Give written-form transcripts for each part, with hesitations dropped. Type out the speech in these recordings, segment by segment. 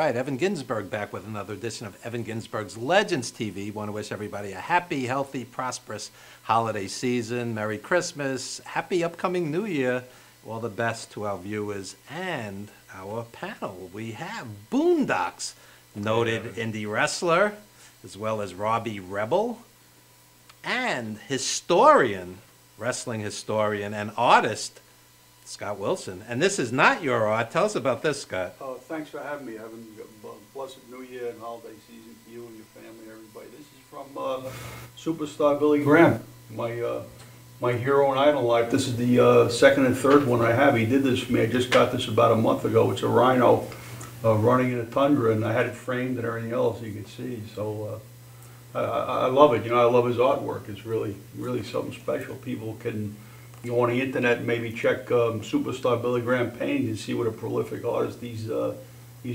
right, Evan Ginsberg back with another edition of Evan Ginsberg's Legends TV. Want to wish everybody a happy, healthy, prosperous holiday season. Merry Christmas, happy upcoming New Year. All the best to our viewers and our panel. We have Boondocks, noted indie wrestler, as well as Robbie Rebel, and historian, wrestling historian and artist, Scott Wilson. And this is not your art. Tell us about this, Scott. Thanks for having me, Evan. Blessed New Year and holiday season to you and your family, everybody. This is from superstar Billy Graham, my hero and idol life. This is the second and third one I have. He did this for me. I just got this about a month ago. It's a rhino running in a tundra, and I had it framed and everything else you can see. So I love it. You know, I love his artwork. It's really something special. People can go on the internet and maybe check superstar Billy Graham paintings and see what a prolific artist he's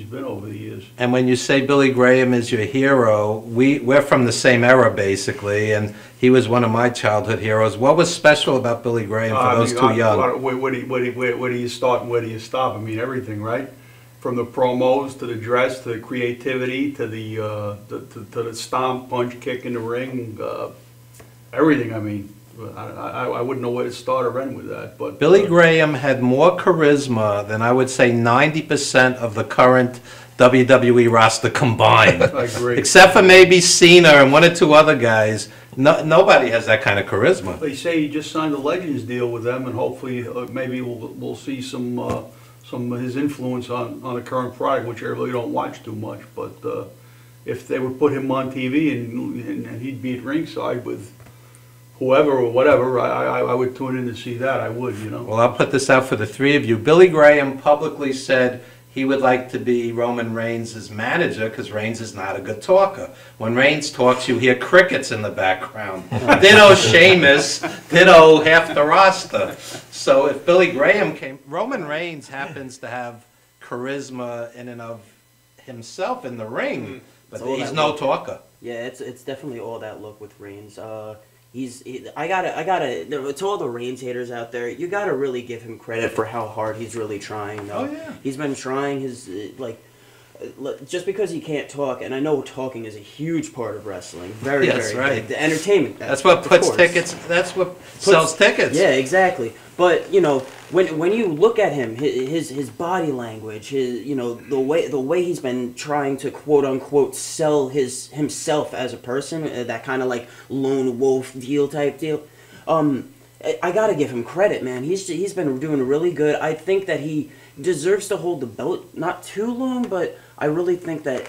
been over the years. And when you say Billy Graham is your hero, we're from the same era basically, and he was one of my childhood heroes. What was special about Billy Graham for those too young? Where do you start and where do you stop? I mean, everything, right? From the promos to the dress to the creativity to the stomp, punch, kick in the ring, everything. I mean, I wouldn't know where to start or end with that. But Billy Graham had more charisma than I would say 90% of the current WWE roster combined. I agree. Except for maybe Cena and one or two other guys. Nobody has that kind of charisma. They say he just signed a Legends deal with them, and hopefully maybe we'll see some of his influence on the current product, which I really don't watch too much. But if they would put him on TV and he'd be at ringside with whoever or whatever, I would tune in to see that. I would, you know. Well, I'll put this out for the three of you. Billy Graham publicly said he would like to be Roman Reigns' manager because Reigns is not a good talker. When Reigns talks, you hear crickets in the background. Ditto Sheamus, ditto half the roster. So if Billy Graham came, Roman Reigns happens to have charisma in and of himself in the ring, but he's no talker. Yeah, it's definitely all that look with Reigns. I gotta, to all the Reigns haters out there, you gotta really give him credit for how hard he's really trying, though. Oh, yeah. He's been trying his, just because he can't talk, and I know talking is a huge part of wrestling. Very right. The entertainment. That's what puts tickets, that's what sells tickets. Yeah, exactly. But, you know, when you look at him, his body language, the way he's been trying to quote unquote sell himself as a person, that kind of like lone wolf type deal. I gotta give him credit, man. He's been doing really good. I think that he deserves to hold the belt not too long, but I really think that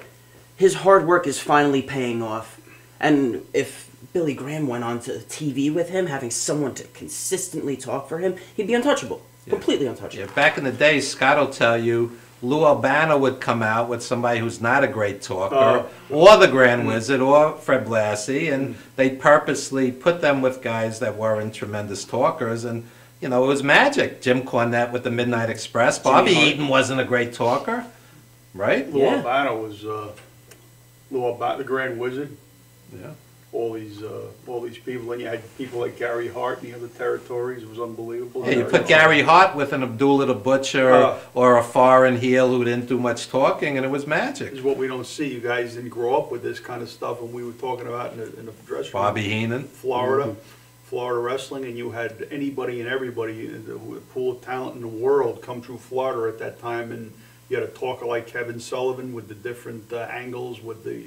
his hard work is finally paying off. And if Billy Graham went on to TV with him, having someone to consistently talk for him, he'd be untouchable. Yeah. Completely untouchable. Yeah, back in the day, Scott will tell you, Lou Albano would come out with somebody who's not a great talker, or the Grand Wizard, or Fred Blassie, and they'd purposely put them with guys that weren't tremendous talkers, and, you know, it was magic. Jim Cornette with the Midnight Express. Bobby Eaton wasn't a great talker, right? Lou Albano was the Grand Wizard. Yeah. All these people, and you had people like Gary Hart in the other territories. It was unbelievable. Yeah, you put Gary Hart with an Abdullah the Butcher or a foreign heel who didn't do much talking, and it was magic. This is what we don't see. You guys didn't grow up with this kind of stuff, and we were talking about in the dressing room. Bobby Heenan, Florida wrestling, and you had anybody and everybody, the pool of talent in the world, come through Florida at that time, and you had a talker like Kevin Sullivan with the different angles with the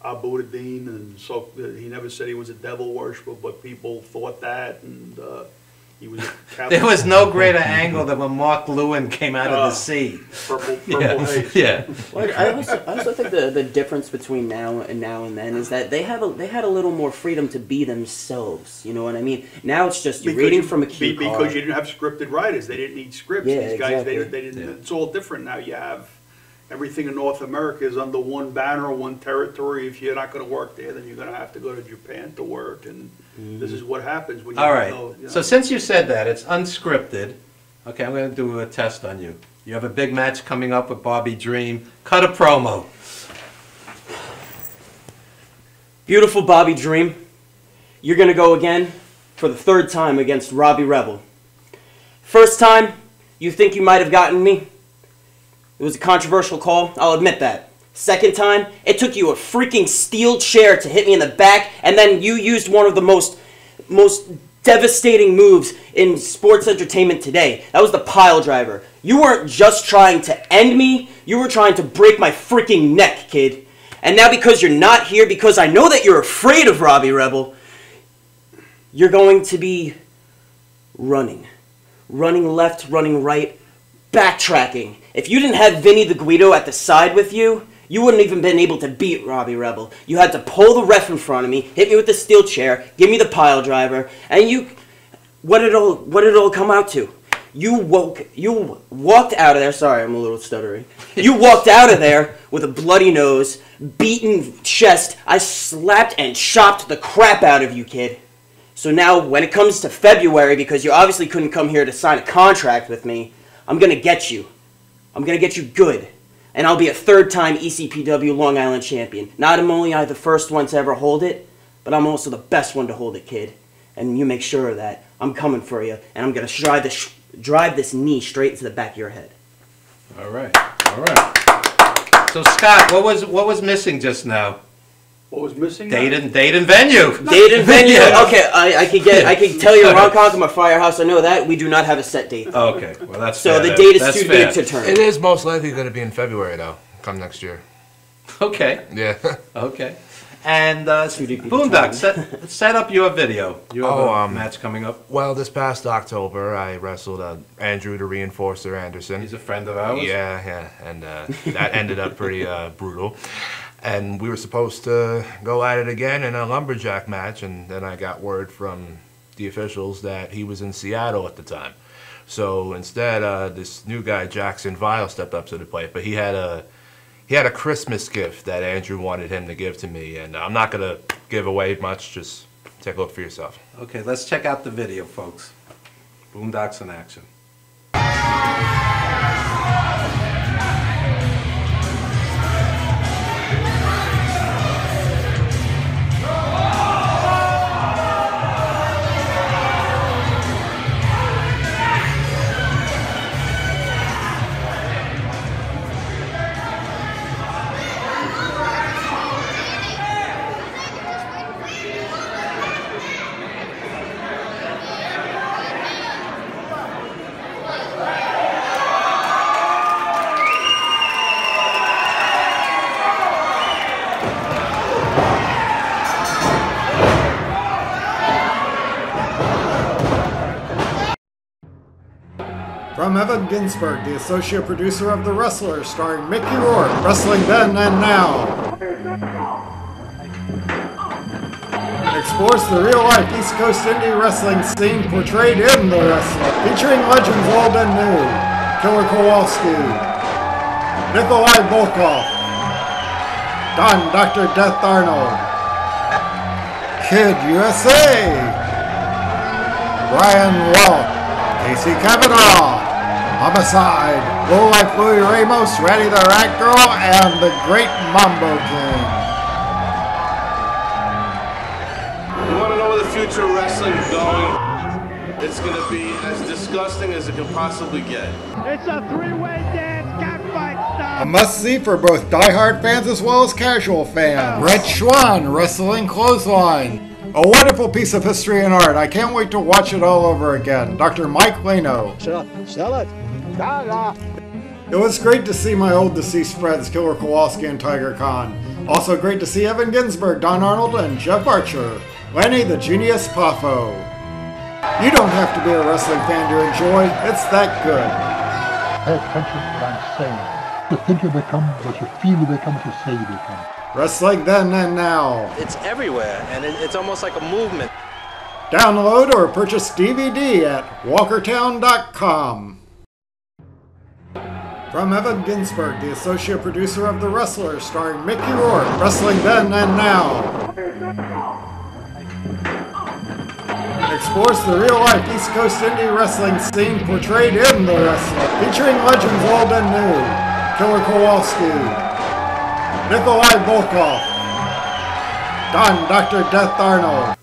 Abu-Dhabi, and so he never said he was a devil worshiper, but people thought that, and he was a Catholic. There was no greater angle than when Mark Lewin came out of the sea. Purple haze. Yeah. Well, I also think the difference between now and then is that they had a little more freedom to be themselves. You know what I mean? Now it's just you're reading from a cue card. Because you didn't have scripted writers. They didn't need scripts. Yeah, These guys, exactly. they didn't. It's all different now. You have everything in North America is under one banner, one territory. If you're not going to work there, then you're going to have to go to Japan to work, and this is what happens when you All right. know. So since you said that, it's unscripted. Okay, I'm going to do a test on you. You have a big match coming up with Bobby Dream. Cut a promo. Beautiful Bobby Dream. You're going to go again for the third time against Robbie Rebel. First time, you think you might have gotten me? It was a controversial call, I'll admit that. Second time, it took you a freaking steel chair to hit me in the back, and then you used one of the most devastating moves in sports entertainment today. That was the pile driver. You weren't just trying to end me, you were trying to break my freaking neck, kid. And now because you're not here, because I know that you're afraid of Robbie Rebel, you're going to be running. Running left, running right, backtracking. If you didn't have Vinny the Guido at the side with you, you wouldn't even been able to beat Robbie Rebel. You had to pull the ref in front of me, hit me with the steel chair, give me the pile driver, and you... What did it all come out to? You walked out of there, sorry, I'm a little stuttery. You walked out of there with a bloody nose, beaten chest. I slapped and chopped the crap out of you, kid. So now, when it comes to February, because you obviously couldn't come here to sign a contract with me, I'm gonna get you. I'm gonna get you good. And I'll be a third-time ECPW Long Island champion. Not only am I the first one to ever hold it, but I'm also the best one to hold it, kid. And you make sure of that. I'm coming for you, and I'm gonna drive this knee straight into the back of your head. All right. So Scott, what was missing just now? What was missing? Date and venue. Date and venue. Okay, I can tell you, Ron Conk, I'm a firehouse. I know that. We do not have a set date. Okay, well that's so fair. the date is That's too fair. big to turn. It is most likely going to be in February, though, come next year. Okay. Yeah. Okay. And Boondock, set up your video. You have a match coming up. Well, this past October, I wrestled Andrew the Reinforcer Anderson. He's a friend of ours. Yeah, and that ended up pretty brutal. And we were supposed to go at it again in a lumberjack match, and then I got word from the officials that he was in Seattle at the time. So instead, this new guy, Jackson Vile, stepped up to the plate, but he had a Christmas gift that Andrew wanted him to give to me, and I'm not gonna give away much. Just take a look for yourself. Okay, let's check out the video, folks. Boondocks in action. From Evan Ginsberg, the associate producer of The Wrestler, starring Mickey Rourke, Wrestling Then and Now. Explores the real-life East Coast indie wrestling scene portrayed in The Wrestler, featuring legends old and new. Killer Kowalski, Nikolai Volkov, Don Dr. Death Arnold, Kid USA, Brian Walt, Casey Kavanaugh, Homicide, Low Life Louis Ramos, Randy the Rat Girl, and the Great Mambo King. You want to know where the future of wrestling is going? It's going to be as disgusting as it can possibly get. It's a three-way dance, catfight style. A must-see for both diehard fans as well as casual fans. Red Schwan, Wrestling Clothesline. A wonderful piece of history and art. I can't wait to watch it all over again. Dr. Mike Leno. Sell it. It was great to see my old deceased friends, Killer Kowalski and Tiger Khan. Also great to see Evan Ginsberg, Don Arnold, and Jeff Archer. Lenny the Genius Poffo. You don't have to be a wrestling fan to enjoy. It's that good. Pay attention to what I'm saying. You think you become what you feel you become, what you say you become. Wrestling Then and Now. It's everywhere, and it's almost like a movement. Download or purchase DVD at walkertown.com. From Evan Ginsberg, the associate producer of The Wrestler, starring Mickey Rourke, Wrestling Then and Now. Explores the real-life East Coast indie wrestling scene portrayed in The Wrestler, featuring legends old and new. Killer Kowalski, Nikolai Volkov, Don Dr. Death Arnold.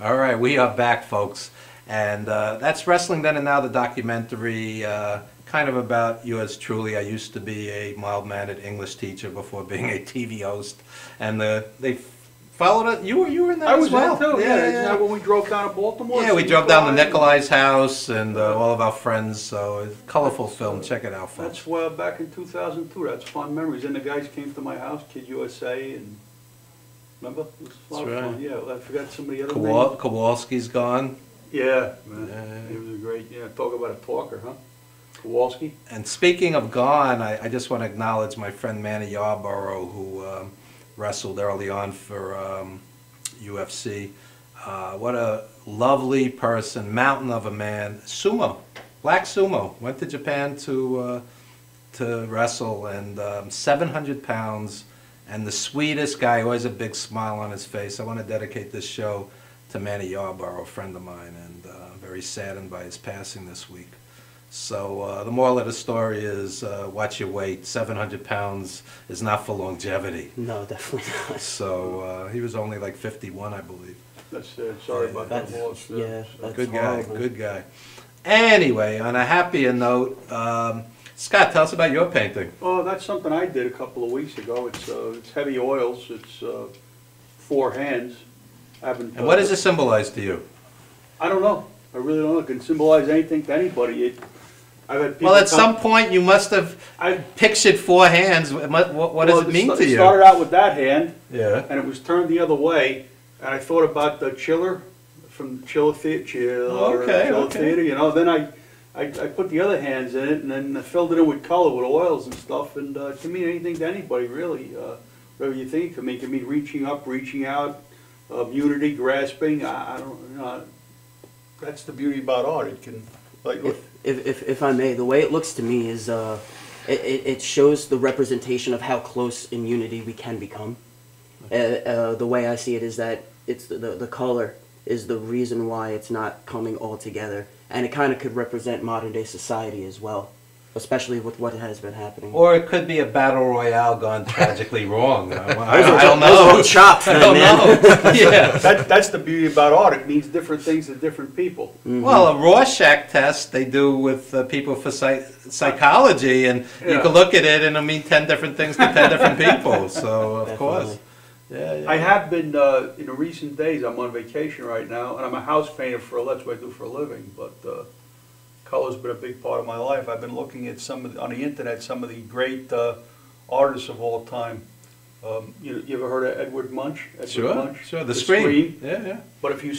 All right, we are back, folks. And that's Wrestling Then and Now, the documentary, kind of about yours truly. I used to be a mild-mannered English teacher before being a TV host, and they followed it. You were in that I as was well. there too. Yeah, isn't that when we drove down to Baltimore? Yeah, we drove down to Nikolai's house and all of our friends. So it's a colorful film. Check it out, folks. That's back in 2002. That's fun memories. And the guys came to my house, Kid USA, and remember? It was a lot of fun. Yeah, I forgot some of the other names. Kowalski's gone. Yeah, man. He was a great. Yeah, talk about a talker, huh? Kowalski. And speaking of gone, I just want to acknowledge my friend Manny Yarborough, who wrestled early on for UFC. What a lovely person, mountain of a man. Sumo, black sumo. Went to Japan to wrestle, and 700 pounds, and the sweetest guy, always a big smile on his face. I want to dedicate this show to Manny Yarborough, a friend of mine, and very saddened by his passing this week. So the moral of the story is watch your weight. 700 pounds is not for longevity. No, definitely not. So he was only like 51, I believe. That's sorry about that loss. Yeah, that's Good guy, horrible. good guy. Anyway, on a happier note, Scott, tell us about your painting. Oh, that's something I did a couple of weeks ago. It's heavy oils. It's 4 hands. And what does it symbolize to you? I don't know. I really don't know. It can symbolize anything to anybody. I've had people Well, at some point you must have pictured 4 hands. What does it mean to you? It started out with that hand, Yeah. and it was turned the other way. And I thought about the chiller from Chiller Theater, you know. Then I put the other hands in it, and then I filled it in with color, with oils and stuff. And it can mean anything to anybody, really. Whatever you think, it can mean reaching up, reaching out, unity, grasping. I don't, you know. That's the beauty about art. It can, like, if I may, the way it looks to me is it shows the representation of how close in unity we can become. The way I see it is that it's the color is the reason why it's not coming all together, and it kind of could represent modern day society as well, especially with what has been happening. Or it could be a battle royale gone tragically wrong. I don't know. Those are chopped, I don't know. Yeah. That's the beauty about art. It means different things to different people. Mm-hmm. Well, a Rorschach test they do with people for psychology, and you Yeah. can look at it and it'll mean 10 different things to 10 different people. So, of Definitely. course. Yeah. I have been, in the recent days, I'm on vacation right now, and I'm a house painter that's what I do for a living, but color's been a big part of my life. I've been looking at on the internet, some of the great artists of all time. You ever heard of Edward Munch? Sure. The Scream. Yeah. But if you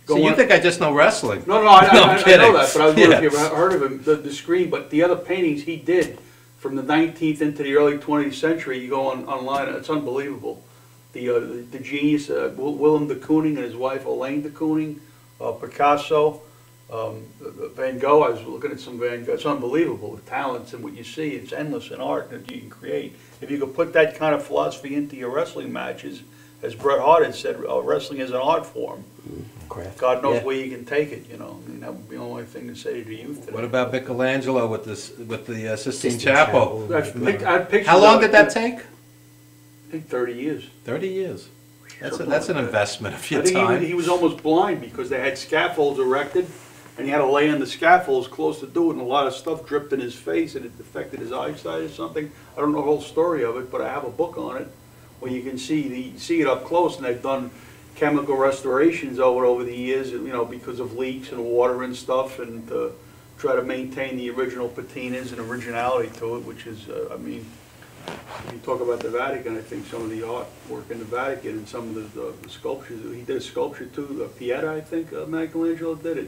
So you think I just know wrestling? No, I know kidding. that, but I was wondering if you ever heard of him, the Scream. But the other paintings he did from the 19th into the early 20th century, you go online, it's unbelievable. The genius, Willem de Kooning and his wife Elaine de Kooning, Picasso, Van Gogh. I was looking at some Van Gogh. It's unbelievable, the talents and what you see. It's endless in art that you can create. If you could put that kind of philosophy into your wrestling matches, as Bret Hart had said, wrestling is an art form. Craft. God knows where you can take it, you know. I mean, that would be the only thing to say to the youth today. What about Michelangelo with the Sistine Chapel? I pictured How long did that take? I think 30 years. 30 years. That's an investment of your I think time. he was almost blind because they had scaffolds erected, and he had to lay on the scaffolds close to do it, and a lot of stuff dripped in his face, and it affected his eyesight or something. I don't know the whole story of it, but I have a book on it where you can see it up close, and they've done chemical restorations over the years, you know, because of leaks and water and stuff, and to try to maintain the original patinas and originality to it, which is, I mean, if you talk about the Vatican, I think some of the artwork in the Vatican and some of the sculptures, he did a sculpture too, Pieta, I think Michelangelo did.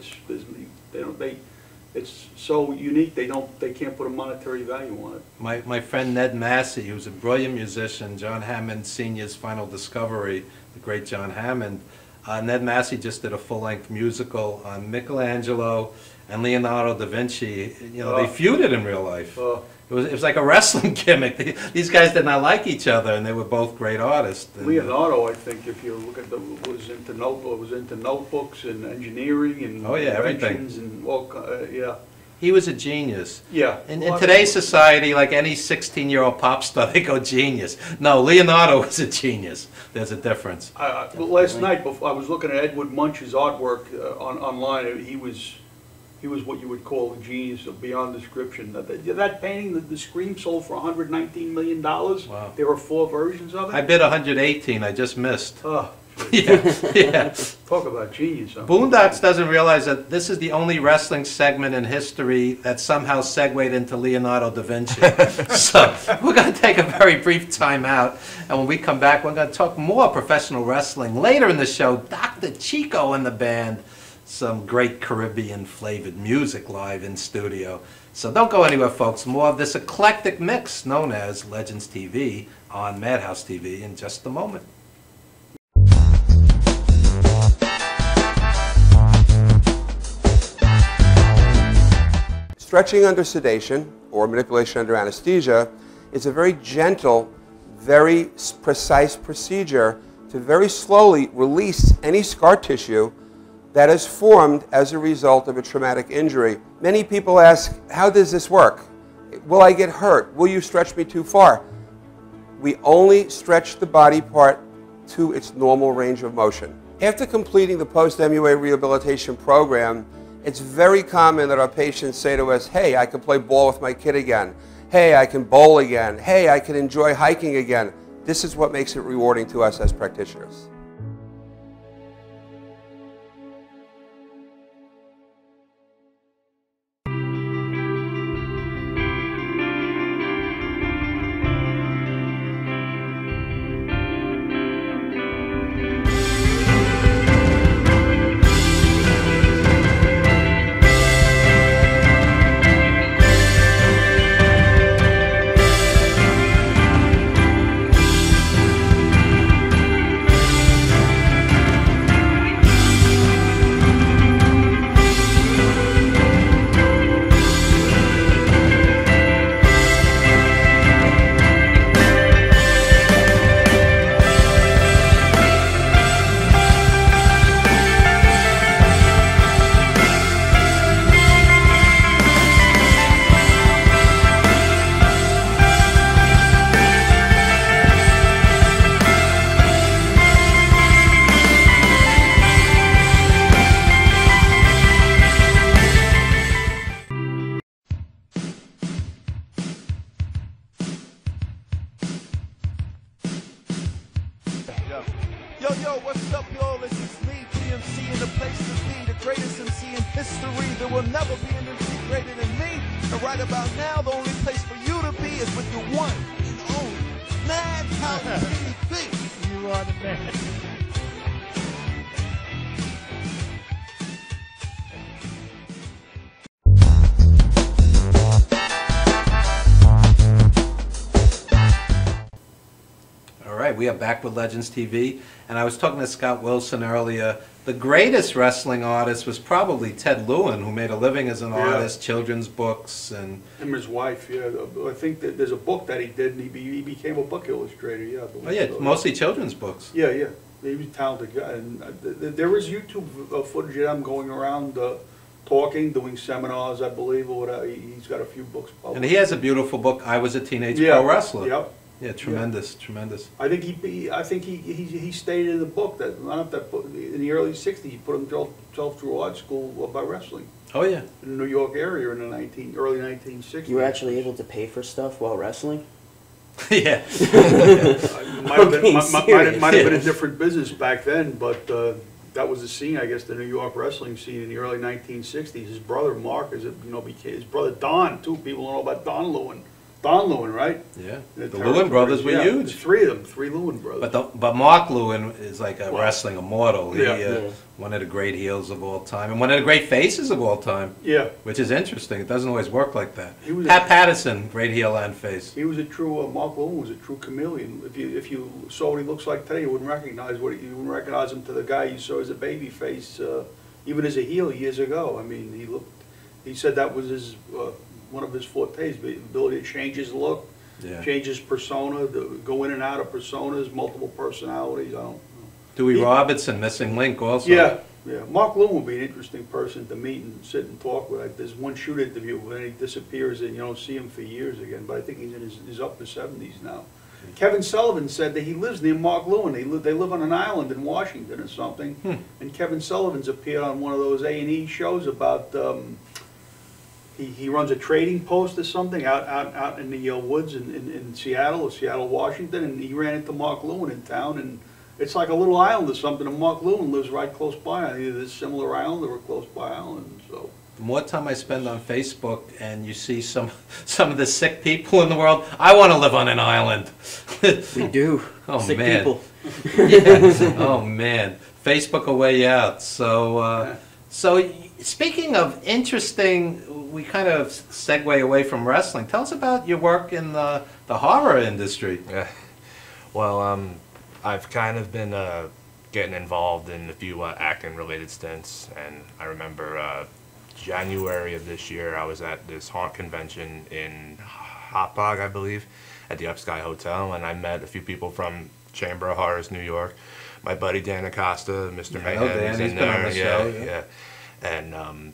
It's so unique they can't put a monetary value on it. My friend Ned Massey, who's a brilliant musician, John Hammond Sr.'s final discovery, the great John Hammond. Ned Massey just did a full-length musical on Michelangelo and Leonardo da Vinci. You know, they feuded in real life. It was like a wrestling gimmick. These guys did not like each other, and they were both great artists. And, Leonardo, I think, if you look at was into notebooks and engineering and everything. and He was a genius. Yeah. In today's society, like any 16-year-old pop star, they go genius. No, Leonardo was a genius. There's a difference. Last night, before I was looking at Edward Munch's artwork online. He was what you would call a genius of beyond description. That painting, the Scream, sold for $119 million. Wow. There were 4 versions of it. I bid 118. I just missed. Oh. Yeah. Talk about genius. Huh? Boondocks doesn't realize that this is the only wrestling segment in history that somehow segued into Leonardo da Vinci. So we're going to take a very brief time out, and when we come back, we're going to talk more professional wrestling. Later in the show, Dr. Chico and the band, some great Caribbean flavored music live in studio. So don't go anywhere, folks. More of this eclectic mix known as Legends TV on Madhouse TV in just a moment. Stretching under sedation, or manipulation under anesthesia, is a very gentle, very precise procedure to very slowly release any scar tissue that is formed as a result of a traumatic injury. Many people ask, how does this work? Will I get hurt? Will you stretch me too far? We only stretch the body part to its normal range of motion. After completing the post-MUA rehabilitation program, it's very common that our patients say to us, hey, I can play ball with my kid again. Hey, I can bowl again. Hey, I can enjoy hiking again. This is what makes it rewarding to us as practitioners. Yo, what's up, y'all? This is me, GMC, in the place to be, the greatest MC in history. There will never be an MC greater than me. And right about now, the only place for you to be is with your one and only Madhouse TV. You are the man. All right, we are back with Legends TV, and I was talking to Scott Wilson earlier. The greatest wrestling artist was probably Ted Lewin, who made a living as an artist, children's books, and... Him and his wife, yeah. I think that there's a book that he did, and he became a book illustrator, yeah. Oh, yeah, mostly children's books. Yeah, yeah. He was a talented guy. And there is YouTube footage of them going around talking, doing seminars, I believe, or whatever. He's got a few books published. And he has a beautiful book, I Was a Teenage Pro Wrestler. Yep. Yeah, tremendous, tremendous. I think he stated in the book that in the early '60s he put himself through art school by wrestling. Oh yeah, in the New York area in the early 1960s. You were actually able to pay for stuff while wrestling? Yeah. Might have been a different business back then, but that was the scene, I guess, the New York wrestling scene in the early 1960s. His brother Mark, became his brother Don too. People don't know about Don Lewin. Don Lewin, right? Yeah. The Lewin brothers were huge. Three of them, three Lewin brothers. But Mark Lewin is like a wrestling immortal. He one of the great heels of all time, and one of the great faces of all time. Yeah. Which is interesting. It doesn't always work like that. Pat Patterson, great heel and face. He was a true Mark Lewin was a true chameleon. If you saw what he looks like today, you wouldn't recognize him to the guy you saw as a baby face, even as a heel years ago. I mean, he said that was his one of his fortes, the ability to change his look, change his persona, go in and out of personas, multiple personalities. I don't know. Dewey Robertson, missing link also. Yeah, Yeah, Mark Lewin would be an interesting person to meet and sit and talk with. There's one shoot interview when he disappears and you don't see him for years again, but I think he's up in his 70s now. Kevin Sullivan said that he lives near Mark Lewin. They live on an island in Washington or something. And Kevin Sullivan's appeared on one of those A&E shows about, he runs a trading post or something out in the woods in Seattle or Seattle, Washington, and he ran into Mark Lewin in town, and it's like a little island or something, and Mark Lewin lives right close by on either this similar island or a close by island. So The more time I spend on Facebook and you see some of the sick people in the world, I want to live on an island. We do. Oh, sick man. people. Yeah. Oh man, Facebook a way out. So speaking of interesting, we kind of segue away from wrestling. Tell us about your work in the horror industry. Yeah. Well, I've kind of been getting involved in a few acting-related stints, and I remember January of this year, I was at this haunt convention in Hauppauge, I believe, at the Upsky Hotel, and I met a few people from Chamber of Horrors, New York. My buddy Dan Acosta, Mr. Mayhem, is in there. Yeah. And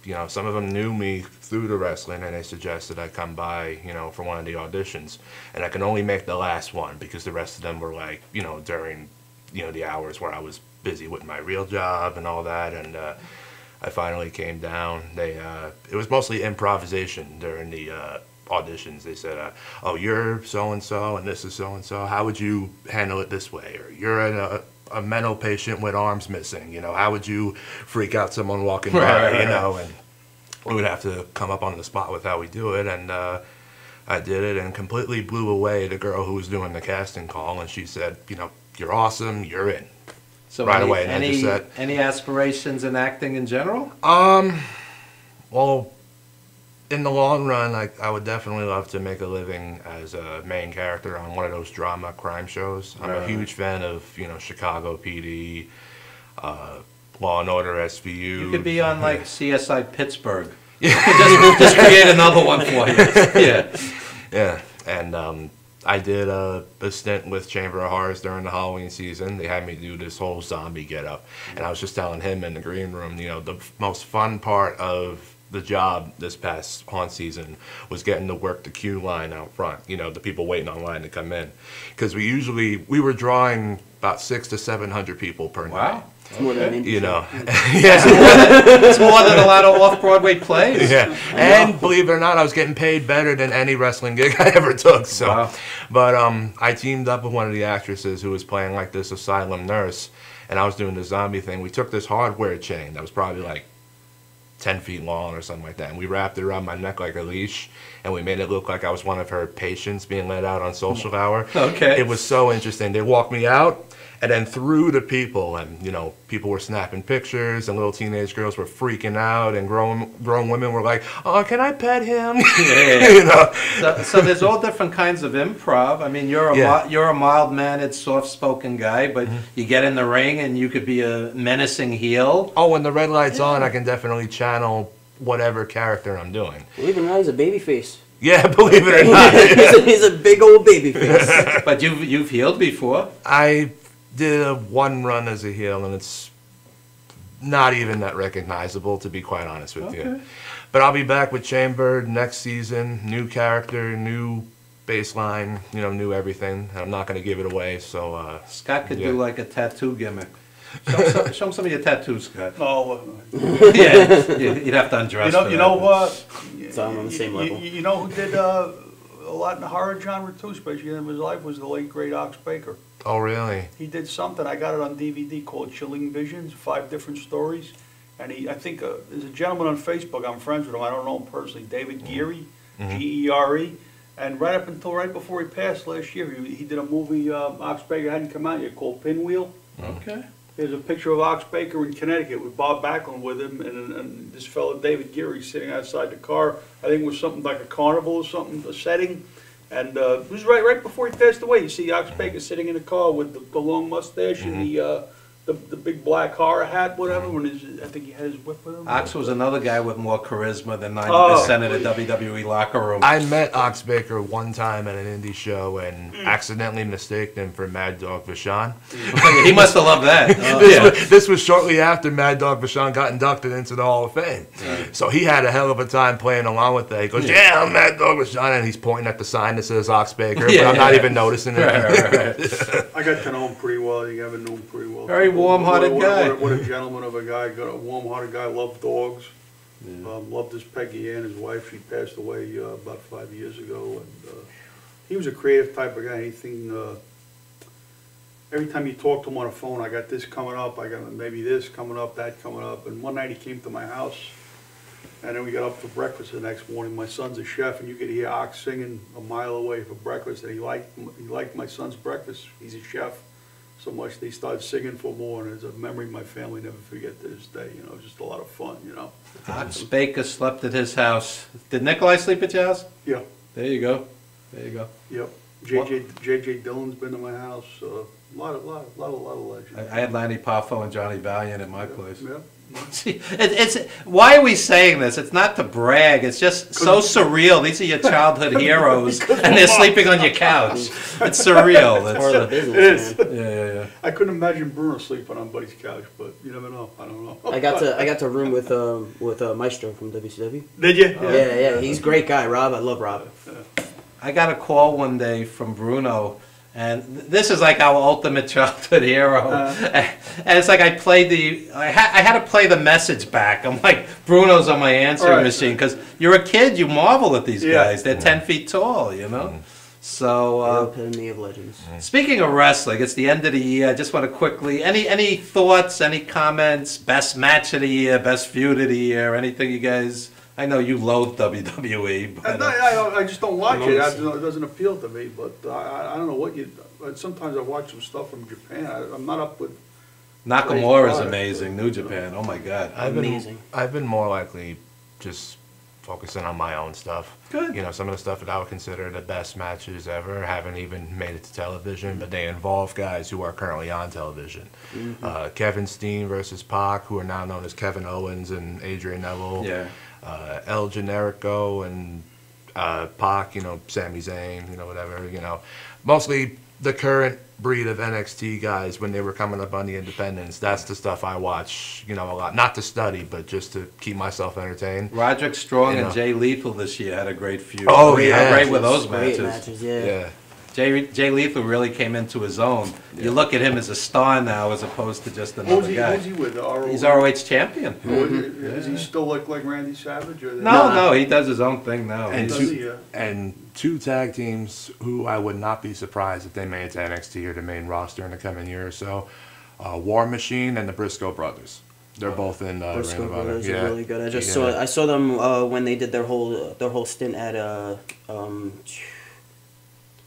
you know, some of them knew me through the wrestling, and they suggested I come by, you know, for one of the auditions. And I can only make the last one because the rest of them were like, you know, during, you know, the hours where I was busy with my real job and all that. And I finally came down. It was mostly improvisation during the auditions. They said, oh, you're so-and-so and this is so-and-so. How would you handle it this way? Or you're a mental patient with arms missing. You know, how would you freak out someone walking by, you know? And we would have to come up on the spot with how we do it. And I did it and completely blew away the girl who was doing the casting call. And she said, you know, you're awesome, you're in. So right away. And I just said, any aspirations in acting in general? Well, in the long run, I would definitely love to make a living as a main character on one of those drama crime shows. I'm a huge fan of, you know, Chicago PD, Law and Order SVU. You could be on like CSI Pittsburgh. just create another one for you. Yeah. Yeah. And I did a stint with Chamber of Horrors during the Halloween season. They had me do this whole zombie getup, and I was just telling him in the green room, you know, the most fun part of the job this past haunt season was getting to work the queue line out front, you know, the people waiting online to come in. Because we were drawing about 600 to 700 people per night. Wow. It's more than an indie you know, show. It's more than a lot of off-Broadway plays. Yeah, and believe it or not, I was getting paid better than any wrestling gig I ever took. So, wow. But I teamed up with one of the actresses who was playing like this asylum nurse, and I was doing the zombie thing. We took this hardware chain that was probably like 10 feet long or something like that, and we wrapped it around my neck like a leash, and we made it look like I was one of her patients being let out on social hour. Okay. It was so interesting. They walked me out, and then through the people, and you know, people were snapping pictures, and little teenage girls were freaking out, and grown women were like, "Oh, can I pet him?" Yeah. You know. So there's all different kinds of improv. I mean, you're a mild-mannered, soft-spoken guy, but you get in the ring and you could be a menacing heel. Oh, when the red light's on, I can definitely channel whatever character I'm doing. Believe it or not, he's a baby face. Yeah, believe it or not. he's a big old baby face. But you've healed before. I did one run as a heel, and it's not even that recognizable, to be quite honest with you. But I'll be back with Chamber next season. New character, new baseline, you know, new everything. I'm not going to give it away, so... Scott could do like a tattoo gimmick. Show him some of your tattoos, Scott. Oh, yeah, you'd have to undress. you know what? So I'm on the same level. You know who did a lot in the horror genre too, especially in his life, was the late great Ox Baker. Oh, really? He did something. I got it on DVD called Chilling Visions, 5 different stories. And I think there's a gentleman on Facebook. I'm friends with him. I don't know him personally. David Geary, G-E-R-E. And right before he passed last year, he did a movie. Ox Baker hadn't come out yet, called Pinwheel. Okay. There's a picture of Ox Baker in Connecticut with Bob Backlund with him, and this fellow David Geary sitting outside the car. I think it was something like a carnival or something, a setting. And it was right before he passed away. You see Ox Baker sitting in the car with the long mustache and the big black horror hat, whatever, when I think he had his whip with him. Ox was another guy with more charisma than 90% of the WWE locker room. I met Ox Baker one time at an indie show and accidentally mistaken him for Mad Dog Vachon. He must have loved that. This was shortly after Mad Dog Vachon got inducted into the Hall of Fame. Right. So he had a hell of a time playing along with that. He goes, yeah, I'm Mad Dog Vachon, and he's pointing at the sign that says Ox Baker, but I'm not even noticing it. Right. I got to know him pretty well. You haven't known him pretty well. Very warm-hearted guy. What a gentleman of a guy. Got a warm-hearted guy. Loved dogs. Loved his Peggy Ann, his wife. She passed away about 5 years ago. And he was a creative type of guy. Anything. Every time you talk to him on the phone, I got this coming up. I got maybe this coming up, that coming up. And one night he came to my house, and then we got up for breakfast the next morning. My son's a chef, and you could hear Ox singing a mile away for breakfast. And he liked my son's breakfast. He's a chef. So much they started singing for more, and it's a memory my family never forget to this day. You know, just a lot of fun. You know. Ox Baker slept at his house. Did Nikolai sleep at your house? Yeah. There you go. There you go. Yep. JJ Dillon's been to my house. A lot of legends. I had Lanny Poffo and Johnny Valiant at my place. Yeah. See, it's why are we saying this? It's not to brag. It's just so surreal. These are your childhood heroes, and they're sleeping on your couch. It's surreal. It's part of the business. It is. Yeah. I couldn't imagine Bruno sleeping on Buddy's couch, but you never know. I don't know. I got to room with Maestro from WCW. Did you? Yeah. He's a great guy, Rob. I love Rob. I got a call one day from Bruno. And this is like our ultimate childhood hero. And it's like I had to play the message back. I'm like, Bruno's on my answering machine. Because you're a kid, you marvel at these guys. They're 10 feet tall, you know? So, epitome of legends. Speaking of wrestling, it's the end of the year. I just want to quickly, any thoughts, any comments, best match of the year, best feud of the year, anything you guys... I know you loathe WWE, but I just don't watch it. It doesn't appeal to me. But I don't know what you. Sometimes I watch some stuff from Japan. I'm not up with. Nakamura is amazing. New Japan. Oh my God, amazing. I've been more likely just focusing on my own stuff. Good. You know, some of the stuff that I would consider the best matches ever haven't even made it to television, but they involve guys who are currently on television. Mm-hmm. Kevin Steen versus Pac, who are now known as Kevin Owens and Adrian Neville. Yeah. El Generico and Pac, you know, Sami Zayn, you know, whatever, you know. Mostly the current breed of NXT guys when they were coming up on the independents. That's the stuff I watch, you know, a lot. Not to study, but just to keep myself entertained. Roderick Strong and Jay Lethal this year had a great feud. Oh, yeah. How great were those Great matches? yeah. Jay Lethal really came into his own. Yeah. You look at him as a star now as opposed to just another guy. Who's he with? He's ROH champion. Is he still like Randy Savage? Or no, he does his own thing now. And two tag teams who I would not be surprised if they made it to NXT or the main roster in the coming year or so. War Machine and the Briscoe Brothers. They're both in Briscoe Brothers are really good. I saw them when they did their whole stint at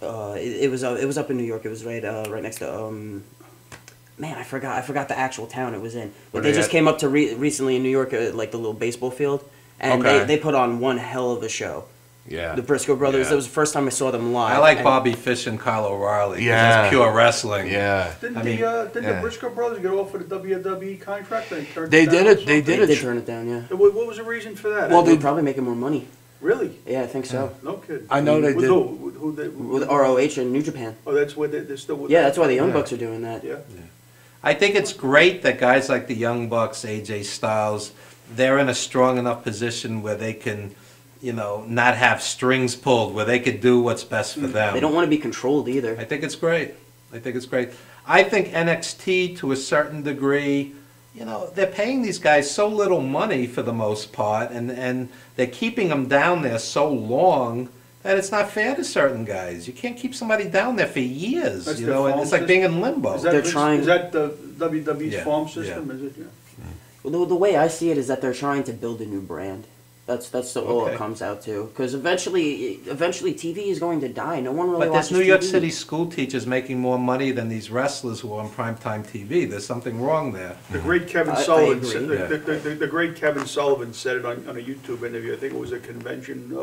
it was up in New York. It was right next to man, I forgot the actual town it was in. But they just came up to recently in New York, like the little baseball field, and they put on one hell of a show. Yeah. The Briscoe Brothers. That was the first time I saw them live. I like Bobby Fish and Kyle O'Reilly. Yeah. That's pure wrestling. Yeah. Didn't the Briscoe Brothers get offered a WWE contract? They did turn it down. Yeah. What was the reason for that? Well, they're probably making more money. Really? Yeah, I think so. No kidding. I know they did. With ROH and New Japan. Oh, that's where they're still with. Yeah, that's why the Young Bucks are doing that. Yeah. I think it's great that guys like the Young Bucks, AJ Styles, they're in a strong enough position where they can, you know, not have strings pulled, where they could do what's best for them. They don't want to be controlled either. I think it's great. I think NXT, to a certain degree, you know, they're paying these guys so little money for the most part, and they're keeping them down there so long that it's not fair to certain guys. You can't keep somebody down there for years, That's you know, and it's like being in limbo. Is that the WWE's farm system? Yeah. Is it? Yeah. Well, the way I see it is that they're trying to build a new brand. That's all it comes out to. Because eventually TV is going to die. No one really watches But there's New York TV. City school teachers making more money than these wrestlers who are on primetime TV. There's something wrong there. The great Kevin Sullivan said, the great Kevin Sullivan said it on a YouTube interview. I think it was a convention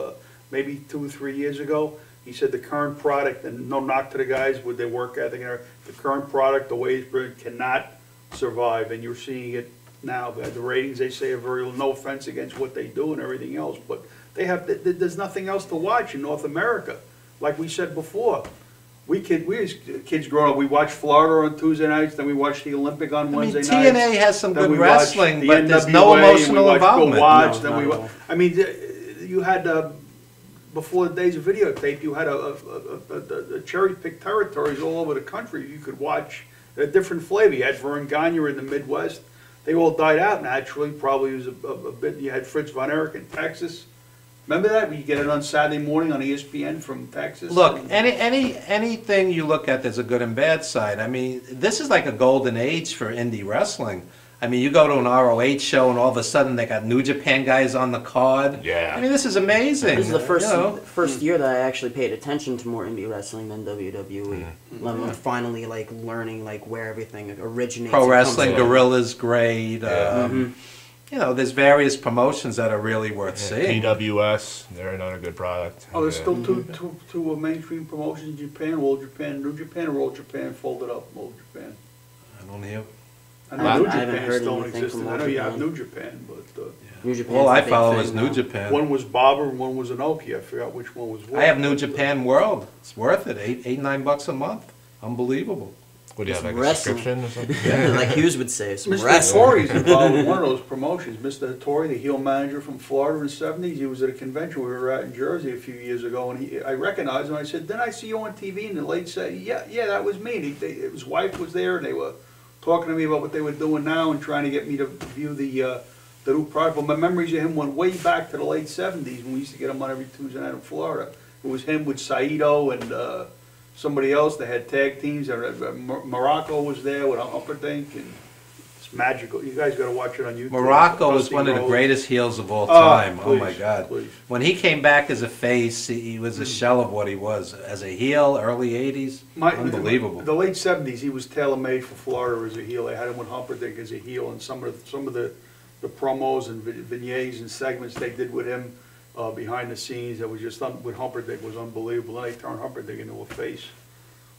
maybe 2 or 3 years ago. He said the current product, and no knock to the guys with their work ethic, the current product, the way it's brewed, cannot survive, and you're seeing it now. The ratings, they say, are very low. No offense against what they do and everything else, but there's nothing else to watch in North America. Like we said before, we as kids growing up, we watched Florida on Tuesday nights, then we watched the Olympic on Wednesday nights. TNA has some then good we watched wrestling, the but there's NWA, no and we emotional watched Go involvement. Watch, No, then not at all. I mean, you had before the days of videotape, you had a cherry-picked territories all over the country. You could watch a different flavor. You had Vern Gagne in the Midwest. They all died out naturally. Probably was a bit. You had Fritz von Erich in Texas. Remember that? You get it on Saturday morning on ESPN from Texas. Look, anything you look at, there's a good and bad side. I mean, this is like a golden age for indie wrestling. I mean, you go to an ROH show and all of a sudden they got New Japan guys on the card. Yeah. I mean, this is amazing. This is the first you know. first year that I actually paid attention to more indie wrestling than WWE. I'm finally like learning like where everything originates. Pro and comes Wrestling from. Guerrilla's great. You know, there's various promotions that are really worth seeing. PWS, they're another good product. Oh, there's Yeah. still two mainstream promotions in Japan, Old Japan, New Japan, or Old Japan folded up, Old Japan. I don't know. I know I New haven't Japan heard still anything exists. from I Old know you have Japan. New Japan, but New Japan's All I a big follow thing is New now. Japan. one was Bobber and one was Inoki. I forgot which one was what. I have New Japan World. It's worth it. $8-9 a month. Unbelievable. What do you have, like Wrestling. a subscription or something? Like Hughes would say, some Mr. wrestling. Hattori's involved in one of those promotions. Mr. Hattori, the heel manager from Florida in the 70s, he was at a convention we were at in Jersey a few years ago, and I recognized him. I said, "Didn't I see you on TV?" And the lady said, "Yeah, that was me." And his wife was there, and they were talking to me about what they were doing now and trying to get me to view the new product. But my memories of him went way back to the late 70s when we used to get him on every Tuesday night in Florida. It was him with Saito and somebody else. They had tag teams. Morocco was there with Humperdinck, and it's magical. You guys got to watch it on YouTube. Morocco was Dusty one of the Rhodes. greatest heels of all time. Oh my please, God. please. When he came back as a face, he was a shell of what he was. As a heel, early 80s, unbelievable. The late 70s, he was tailor-made for Florida as a heel. They had him with Humperdinck as a heel, and some of the promos and vignettes and segments they did with him behind the scenes, that was just with Humperdinck was unbelievable. Then they turned Humperdinck into a face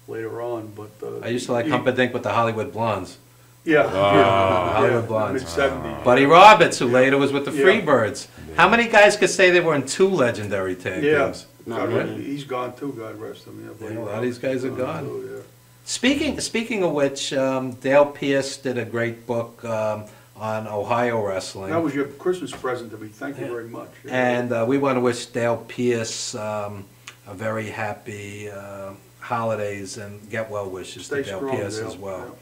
later on. But I used to like Humperdinck with the Hollywood Blondes. Yeah, Hollywood Blondes. mid-70s. Buddy Roberts, who later was with the Yeah. Freebirds. How many guys could say they were in two legendary tag Yeah, teams? he's gone too. God rest him. Yeah, Yeah, a lot of these guys are gone. Too, yeah. Speaking of which, Dale Pierce did a great book on Ohio wrestling. That was your Christmas present to me. Thank you very much. Yeah. And we want to wish Dale Pierce a very happy holidays and get well wishes Stay to Dale strong, Pierce Dale. as well. Yeah.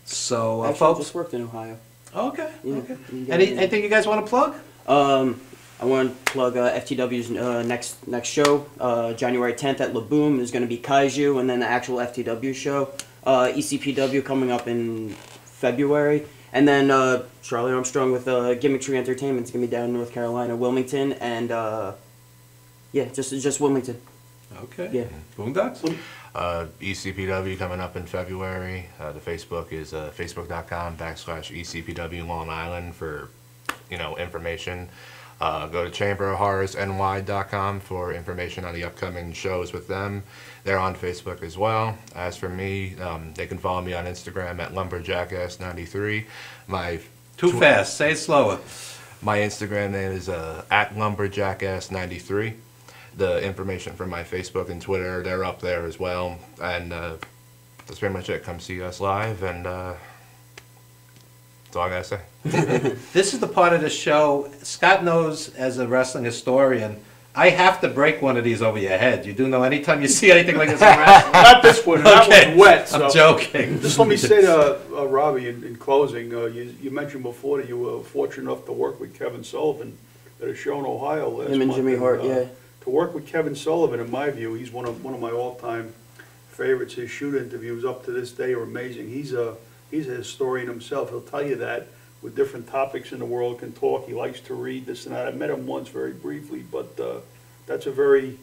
So, Actually, I folks. just worked in Ohio. Okay. Yeah, Okay. yeah. Anything you guys want to plug? I want to plug FTW's next show, January 10th at La Boom. There's going to be Kaiju, and then the actual FTW show. ECPW coming up in February. And then Charlie Armstrong with Gimmick Tree Entertainment is going to be down in North Carolina, Wilmington, and yeah, just Wilmington. Okay. Yeah. Boondocks? ECPW coming up in February. The Facebook is facebook.com/ECPW Long Island for information. Go to chamberofhorrorsny.com for information on the upcoming shows with them. They're on Facebook as well. As for me, they can follow me on Instagram at lumberjackass93. Too fast. Say it slower. My Instagram name is at lumberjackass93. The information from my Facebook and Twitter, they're up there as well. And that's pretty much it. Come see us live, and that's all I gotta say. This is the part of the show, Scott knows as a wrestling historian, I have to break one of these over your head. You do know anytime you see anything like this in wrestling? Not this one. That Okay. one's wet. So. I'm joking. Just let me say to Robbie in closing, you mentioned before that you were fortunate enough to work with Kevin Sullivan at a show in Ohio last month. Him and Jimmy Hart, yeah. To work with Kevin Sullivan, in my view, he's one of my all-time favorites. His shoot interviews up to this day are amazing. He's a historian himself. He'll tell you that with different topics in the world, can talk. He likes to read this and that. I met him once very briefly, but that's a very,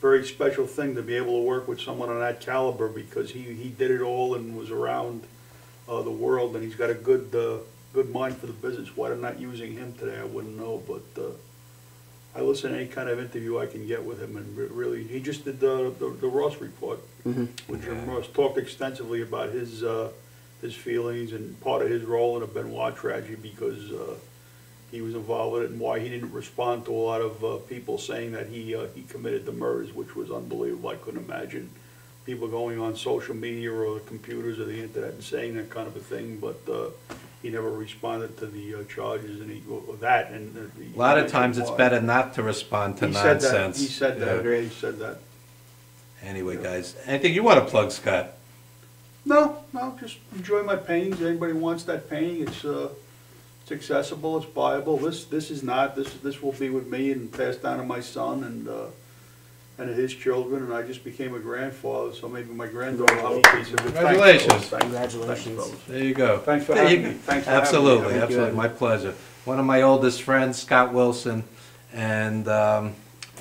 very special thing to be able to work with someone on that caliber, because he did it all and was around the world, and he's got a good mind for the business. Why they're not using him today, I wouldn't know, but I listen to any kind of interview I can get with him, and really, he just did the Ross report with Jim Ross, talked extensively about his his feelings and part of his role in the Benoit tragedy, because he was involved with it, and why he didn't respond to a lot of people saying that he committed the murders, which was unbelievable. I couldn't imagine people going on social media or the computers or the internet and saying that kind of a thing, but he never responded to the charges, and that. And a lot of times it's better not to respond to nonsense. He said that. Yeah. He said that. Anyway, guys, anything you want to plug, Scott? No, just enjoy my paintings. Anybody wants that painting, it's accessible, it's buyable. This is not. This will be with me and passed down to my son and his children. And I just became a grandfather, so maybe my granddaughter will have a piece of it. Congratulations! Congratulations! Thanks, There you go. Thanks for having me. Thanks for absolutely, having me. absolutely, my pleasure. One of my oldest friends, Scott Wilson, and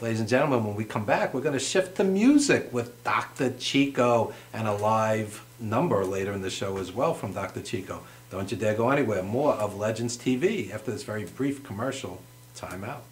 ladies and gentlemen, when we come back, we're going to shift to music with Dr. Chico and a live number later in the show as well from Dr. Chico. Don't you dare go anywhere. More of Legends TV after this very brief commercial. Time out.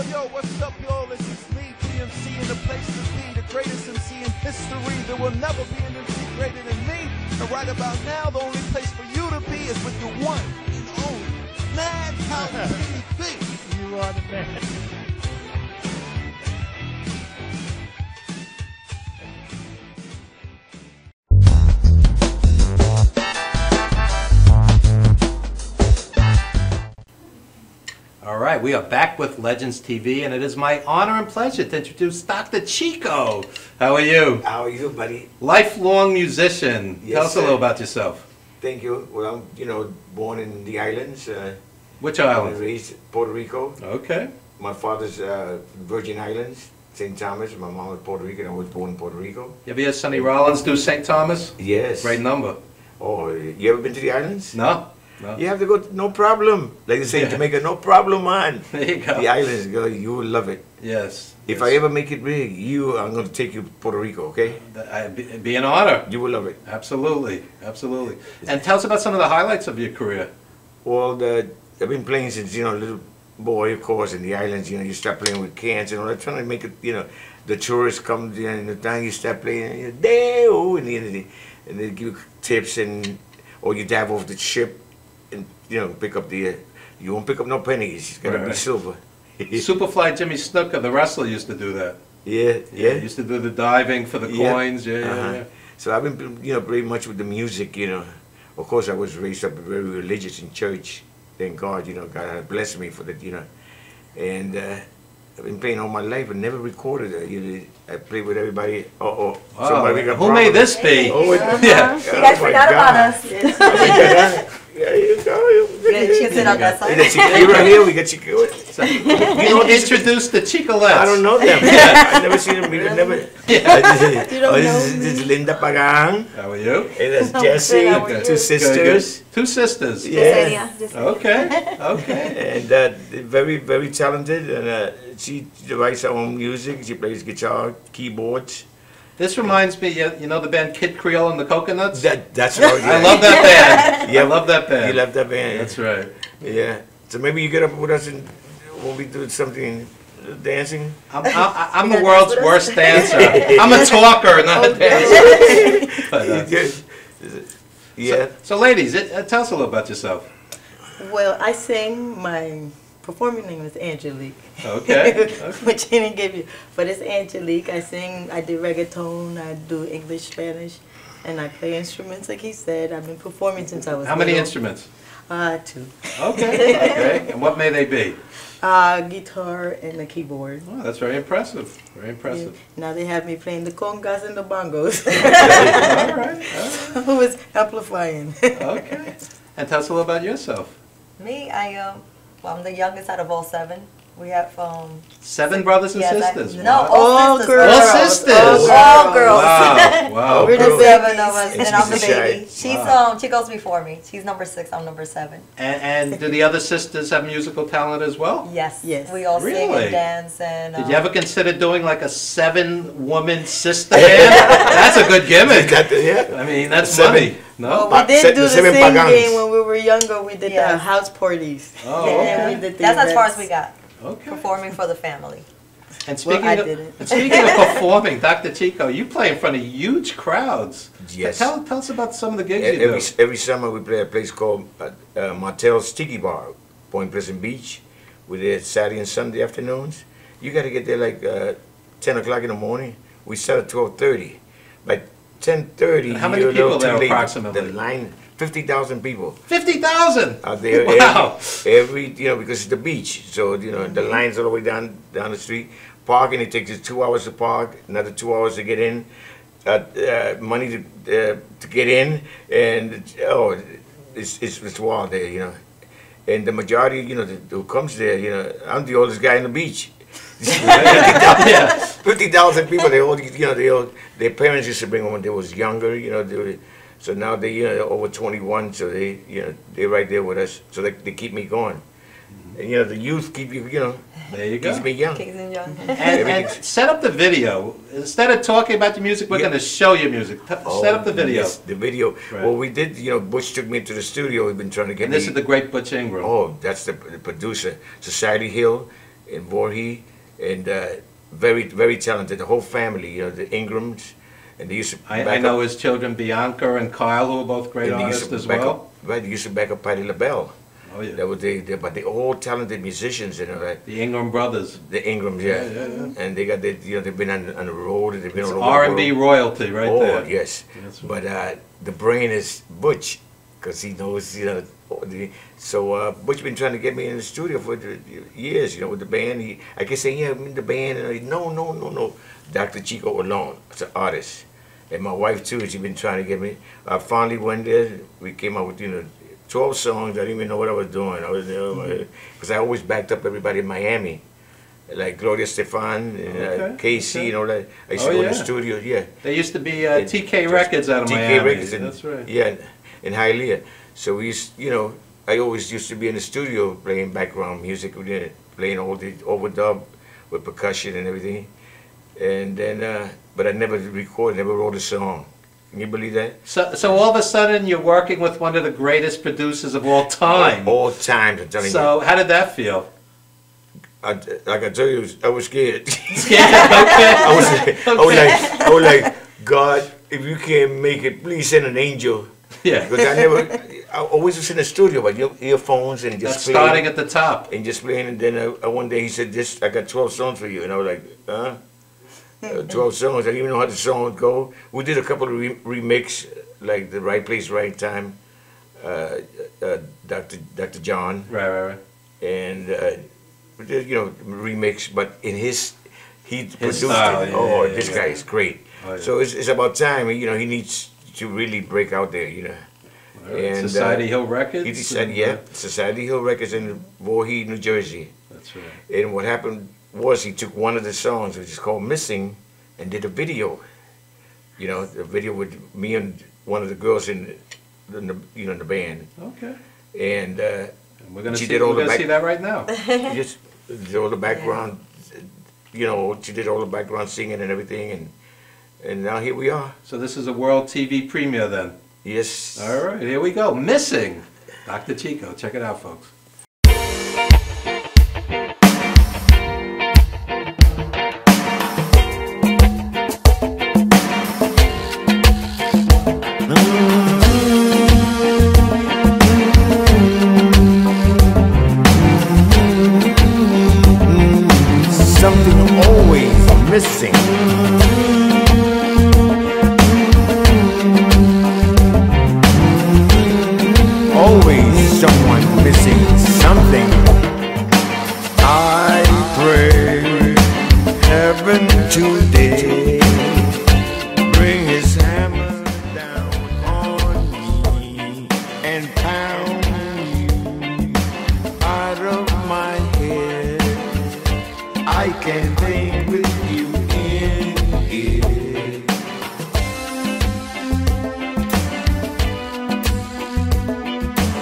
Yo, what's up, y'all? This is me, GMC, in the place to be, the greatest MC in history. There will never be an MC greater than me. And right about now, the only place for you to be is with the one and only Madhousetv. You are the man. All right, we are back with Legends TV, and it is my honor and pleasure to introduce Dr. Chico. How are you? How are you, buddy? Lifelong musician. Yes, Tell us a sir. little about yourself. Thank you. Well, I'm, born in the islands. Which Born island? and raised Puerto Rico. Okay. My father's Virgin Islands, St. Thomas. My mom was Puerto Rican. I was born in Puerto Rico. You ever hear Sonny Rollins do St. Thomas? Yes. Great number. Oh, you ever been to the islands? No. No. You have to go. No problem. Like they say in Jamaica, no problem, man. There you go. The islands, girl, you will love it. Yes. If I ever make it big, I'm going to take you to Puerto Rico, okay? It'd be an honor. You will love it. Absolutely. Absolutely. And tell us about some of the highlights of your career. Well, I've been playing since, little boy, of course, in the islands. You start playing with cans and all that, trying to make it, the tourists come, and the time you start playing, and they give you tips, or you dive off the ship and, pick up you won't pick up no pennies. It's got to be silver. Superfly Jimmy Snuka, the wrestler, used to do that. Yeah. He used to do the diving for the coins. Yeah. So I've been, very much with the music, Of course, I was raised up very religious in church. Thank God, God had blessed me for that, And I've been playing all my life and never recorded it. I played with everybody. Wow. Somebody got Who made this be? Oh, yeah. You guys forgot about us. Yeah, you go. She sit on that side. We got Chiquilla here. We got Chiquilla. Introduce the Chicolettes. I don't know them. I've never seen them. We've never. This is Linda Pagan. How are you? And that's Jessie. Two sisters. Good. Two sisters. Yeah. Okay. Okay. And very, very talented. And she writes her own music. She plays guitar, keyboards. This reminds me, you know the band Kid Creole and the Coconuts? That's right. I love that band. I love that band. You love that band. That's right. Yeah. So maybe you get up with us and when we do something, dancing. I'm the world's worst dancer. I'm a talker, not a dancer. But, yeah. So ladies, tell us a little about yourself. Well, I sing. My performing name is Angelique. Okay. Which he didn't give you. But it's Angelique. I sing, I do reggaeton, I do English, Spanish, and I play instruments like he said. I've been performing since I was How many little. instruments? 2. Okay. Okay. And what may they be? Guitar and the keyboard. Oh, that's very impressive. Very impressive. Yeah. Now they have me playing the congas and the bongos. All right. Who was amplifying. Okay. And tell us a little about yourself. Me, I'm the youngest out of all 7. We have 7 brothers and sisters. No, wow. all sisters. Girls. All sisters. All girls. Wow. Wow. We're the 7 of us, And and I'm the she's baby. shy. She goes before me. She's number 6. I'm number 7. And do the other sisters have musical talent as well? Yes. Yes. We all sing Really? and dance and. Did you ever consider doing like a 7-woman sister band? That's a good gimmick. I mean, that's money. No. Well, we did do the seven singing pagans. when we were younger. We did the house parties. Oh, Yeah. And we did the That's as far events. as we got. Okay. Performing for the family. And speaking, I of, didn't. and speaking of performing, Dr. Chico, you play in front of huge crowds. Yes. Tell us about some of the gigs you do. Every summer we play a place called Martel's Tiki Bar, Point Pleasant Beach. We're there Saturday and Sunday afternoons. You got to get there like 10 o'clock in the morning. We start at 12:30. By 10:30, How many you're a little people there too late. approximately? The line, 50,000 people. 50,000 out there. Wow. Every because it's the beach, so the lines all the way down the street. Parking, it takes us 2 hours to park, another 2 hours to get in, money to get in, and it's wild there, And the majority, who comes there, I'm the oldest guy on the beach. 50,000 people. They all, their parents used to bring them when they was younger, so now they're over 21, so they're right there with us, so they keep me going. And the youth keep you, there you go. Keeps me young. Keeps them young. And set up the video. Instead of talking about the music, we're going to show you music. Set up the video. Yes, the video. Right. Well, we did, Butch took me to the studio. We've been trying to get And this is the great Butch Ingram. Oh, that's the producer. Society Hill and Voorhees, and very, very talented. The whole family, the Ingrams. And they used to I know his children, Bianca and Kyle, who are both great artists as well. Right, they used to back up Patti LaBelle. Oh, yeah. That was but they're all talented musicians, right? The Ingram brothers. The Ingrams, yeah. And they got they've been on the road, they've been on the R&B royalty right there. Oh, yes. But the brain is Butch, because he knows, so Butch been trying to get me in the studio for years, with the band. I kept saying, yeah, I'm in the band, and no. Dr. Chico alone, as an artist. And my wife too, she's been trying to get me. I finally went there. We came out with 12 songs. I didn't even know what I was doing. I was there because I always backed up everybody in Miami, like Gloria Stefan, KC, and all that. I used to go in the studio. Yeah, There used to be TK Records out of Miami. TK Records, That's right. Yeah, in Hialeah. So we used, I always used to be in the studio playing background music, playing all the overdub with percussion and everything. And then, but I never recorded, never wrote a song. Can you believe that? So all of a sudden, you're working with one of the greatest producers of all time. All time, I'm telling you. So how did that feel? Like I tell you, I was scared. Scared? Okay. I was like, God, if you can't make it, please send an angel. Yeah. Because I always was in the studio with earphones and just playing. Starting at the top. And just playing, and then one day he said, I got 12 songs for you. And I was like, huh? 12 songs. I didn't even know how the song would go. We did a couple of remix, like The Right Place, Right Time, Dr. John. Right. And, we did, remix, but in his produced style, it. This guy is great. Oh, yeah. So it's about time, he needs to really break out there, And Society Hill Records? He decided, Society Hill Records in Voorhees, New Jersey. That's right. And what happened was he took one of the songs, which is called Missing, and did a video. The video with me and one of the girls in the band. Okay. And we're going to see that right now. She just did all the background, she did all the background singing and everything, and now here we are. So this is a world TV premiere then? Yes. All right, here we go. Missing. Dr. Chico, check it out, folks. Something always missing. Always someone missing something. I pray heaven today bring his hammer down on me and pound you out of my head. I can't think with you in it.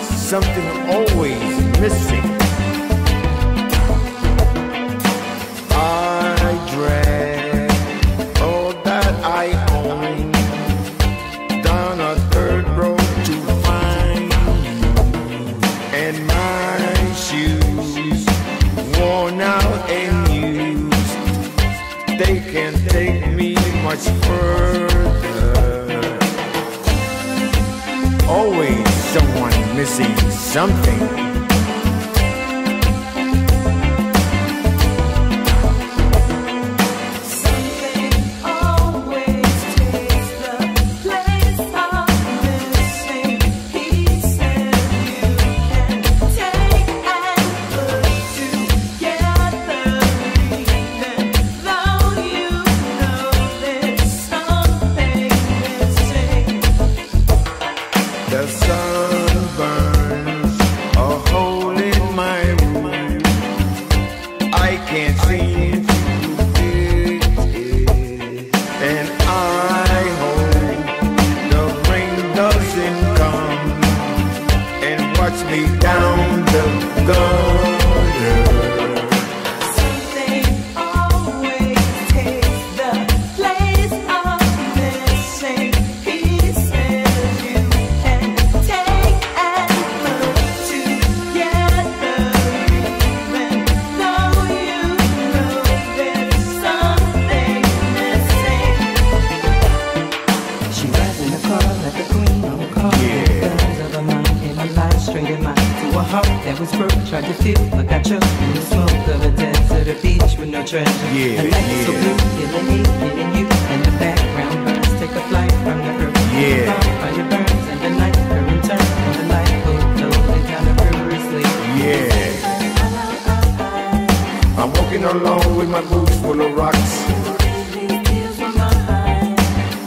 Something always missing. I drag all that I own down a third road to find you, and my shoes worn out and used, they can't take me much further. Always someone missing something. The sun burns a hole in my roof. I can't seem to fix it, and I hope the rain doesn't come and watch me down the gutter. That was broke, tried to feel like I choked in the smoke of a desert or beach with no treasure. The lights so blue, feeling hate, hitting you, and the background burns. Take a flight from the earth. Fire burns, and the night current turns, and the light goes slowly down the river asleep. I'm walking along with my boots full of rocks.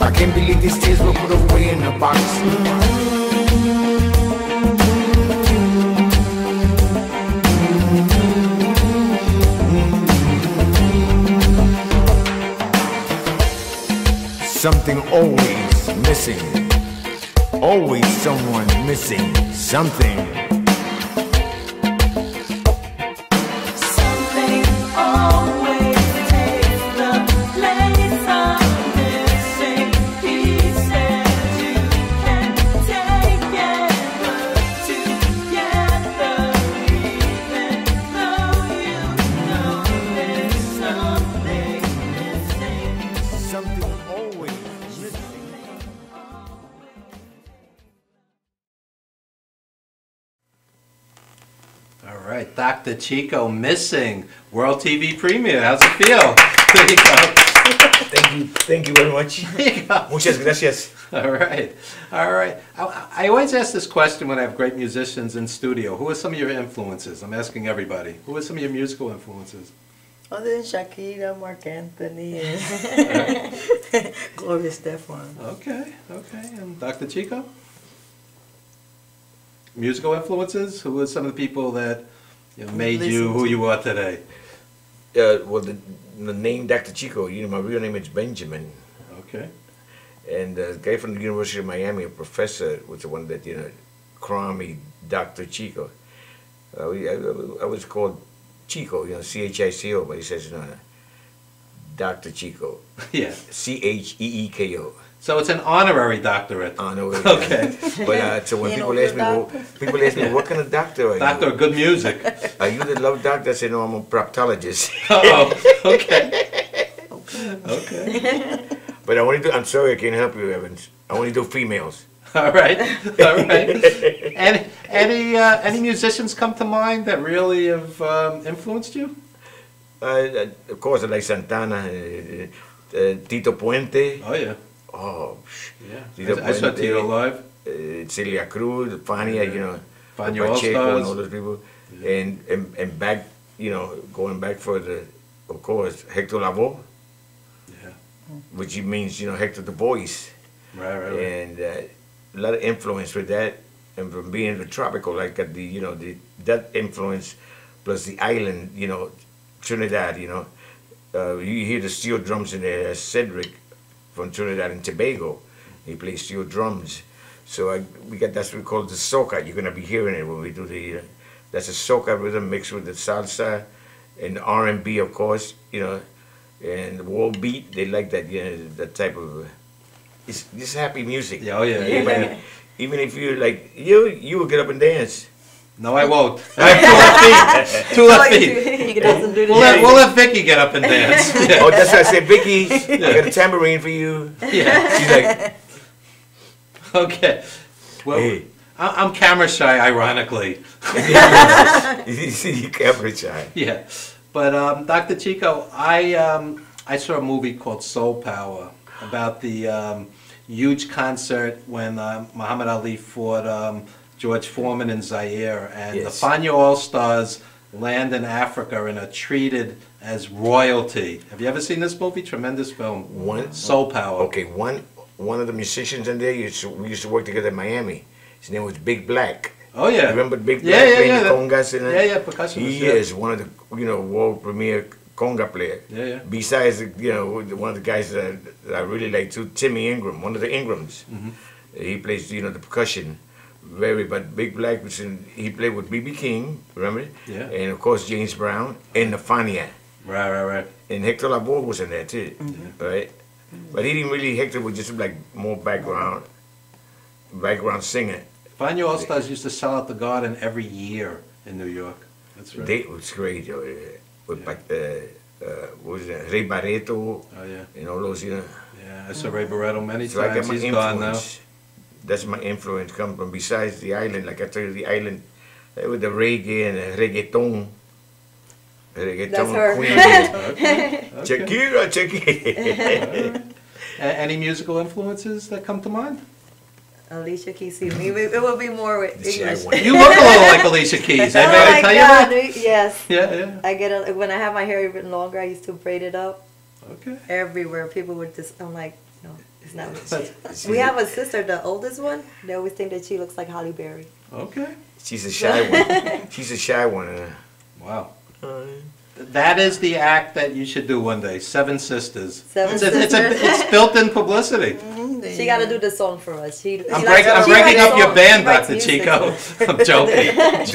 I can't believe these tears were put away in a box. Something always missing. Always someone missing something. Something always takes the place of missing pieces. You can take it, but together, even though you know there's something missing. Something always missing. All right, Dr. Chico, Missing, World TV premiere. How's it feel? There you go. Thank you very much. There you go. Muchas gracias. All right, all right. I always ask this question when I have great musicians in studio. Who are some of your influences? I'm asking everybody. Who are some of your musical influences? Other than Shakira, Mark Anthony, and Gloria Estefan. Okay, okay. And Dr. Chico? Musical influences? Who are some of the people that made you who you are today? Well, the name Dr. Chico, my real name is Benjamin. Okay. And the guy from the University of Miami, a professor, was the one that, crowned me Dr. Chico. I was called Chico, C-H-I-C-O, but he says, no, Dr. Chico. Yeah. C-H-E-E-K-O. So it's an honorary doctorate. Honorary. Okay. But so when people ask me, what kind of doctor are you? Doctor of good music. Are you the love doctor? I say, no, I'm a proctologist. Oh, okay. Okay. But I'm sorry, I can't help you, Evans. I only do females. All right, all right. And any musicians come to mind that really have influenced you? Of course, I like Santana, Tito Puente. Oh yeah. Oh, yeah. Tito I saw Tito live. Celia Cruz, Fania, Fania Pacheco, and all those people, and back, going back further, of course, Hector Lavoe. Yeah. Which means Hector the voice. Right. And a lot of influence with that, and from being the tropical, like that influence, plus the island, Trinidad, you hear the steel drums in there. Cedric from Trinidad and Tobago, he plays steel drums. So we got that's what we call the soca. You're gonna be hearing it when we do that's a soca rhythm mixed with the salsa and R&B, of course, and the world beat. They like that, that type of. It's just happy music. Yeah, oh yeah. Even if you like, you will get up and dance. No, I won't. I have 2 left feet. 2 left feet. You can dance and do the We'll let Vicky get up and dance. Yeah. Oh, that's why I said, Vicky, I got a tambourine for you. Yeah. She's like, okay. Well, hey. I'm camera shy, ironically. You see, you're camera shy. Yeah. But Dr. Chico, I saw a movie called Soul Power about the huge concert when Muhammad Ali fought George Foreman in Zaire, and the Fania All-Stars land in Africa and are treated as royalty. Have you ever seen this movie? Tremendous film. Soul Power. Okay, one of the musicians in there, we used to work together in Miami. His name was Big Black. Oh yeah. You remember Big Black playing the congas? Yeah, percussionist. He is one of the world premier conga player. Yeah. Besides one of the guys that I really like too, Timmy Ingram, one of the Ingrams. Mm-hmm. He plays the percussion. But Big Black he played with B.B. King, remember? Yeah. And of course James Brown and the Fania. Right. And Hector Lavoe was in there too, right? But he didn't really. Hector was just like more background singer. Fania All Stars used to sell out the Garden every year in New York. That's right. It was great. With what was that? Ray Barreto. Oh yeah. And all those, Yeah, I saw Ray Barreto many so times. He's gone now. That's my influence come from besides the island. Like I told you, the island with the reggae and the reggaeton. That's her. Queen. Okay. Shakira. Any musical influences that come to mind? Alicia Keys. It will be more with English. You look a little like Alicia Keys. Oh my God! Yes. Yeah. I get when I have my hair even longer. I used to braid it up. Okay. Everywhere, people would just. I'm like, It's not we have a sister, the oldest one. They always think that she looks like Halle Berry. Okay. She's a shy one. She's a shy one. Wow. That is the act that you should do one day. Seven Sisters. Seven It's built-in publicity. She got to do the song for us. I'm breaking up your band, Dr. Chico. I'm joking. It's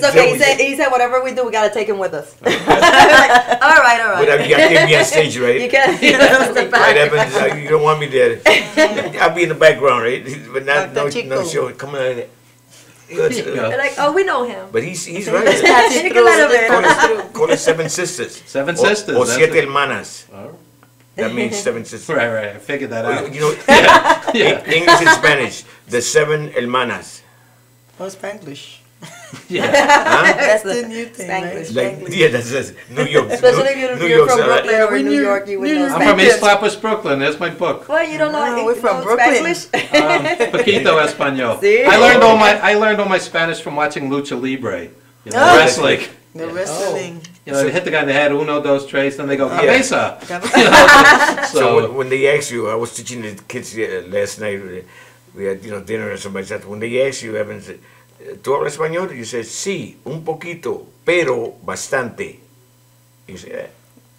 okay. He said whatever we do, we got to take him with us. All right. Whatever, you got to get me on stage, right? You can. Right, Evans, you don't want me there. I'll be in the background, right? But not no show. Come on. They're like, oh, we know him. But he's right. You can let him in. Call it Seven Sisters. Seven Sisters. Or Siete Hermanas. That means seven sisters. Right. I figured that out. You know, English and Spanish. The seven hermanas. Oh, Spanglish. Yeah. Huh? That's the new thing, Spanglish. right? Like, yeah, that's New York. Especially if you're from Brooklyn or New York, you would know I'm Spanglish. from East Flatbush, Brooklyn. There's my book. Well, you don't know. No, we're from Brooklyn. Spanglish? Poquito Espanol. See? I learned all my Spanish from watching Lucha Libre. You know, wrestling. The wrestling. You know, they hit the guy in the head, uno, dos, tres, then they go, cabeza. So when they ask you, I was teaching the kids last night, we had, dinner or somebody said, when they ask you, Evans, ¿tú hablas español? You say, sí, un poquito, pero bastante. You say that.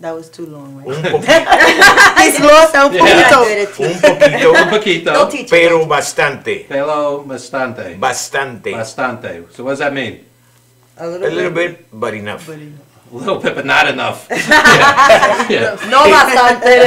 That was too long, right? Un poquito. He's lost un poquito. Un poquito, pero bastante. Pero bastante. Bastante. Bastante. So what does that mean? A little bit, but enough. A little bit, but not enough. No bastante.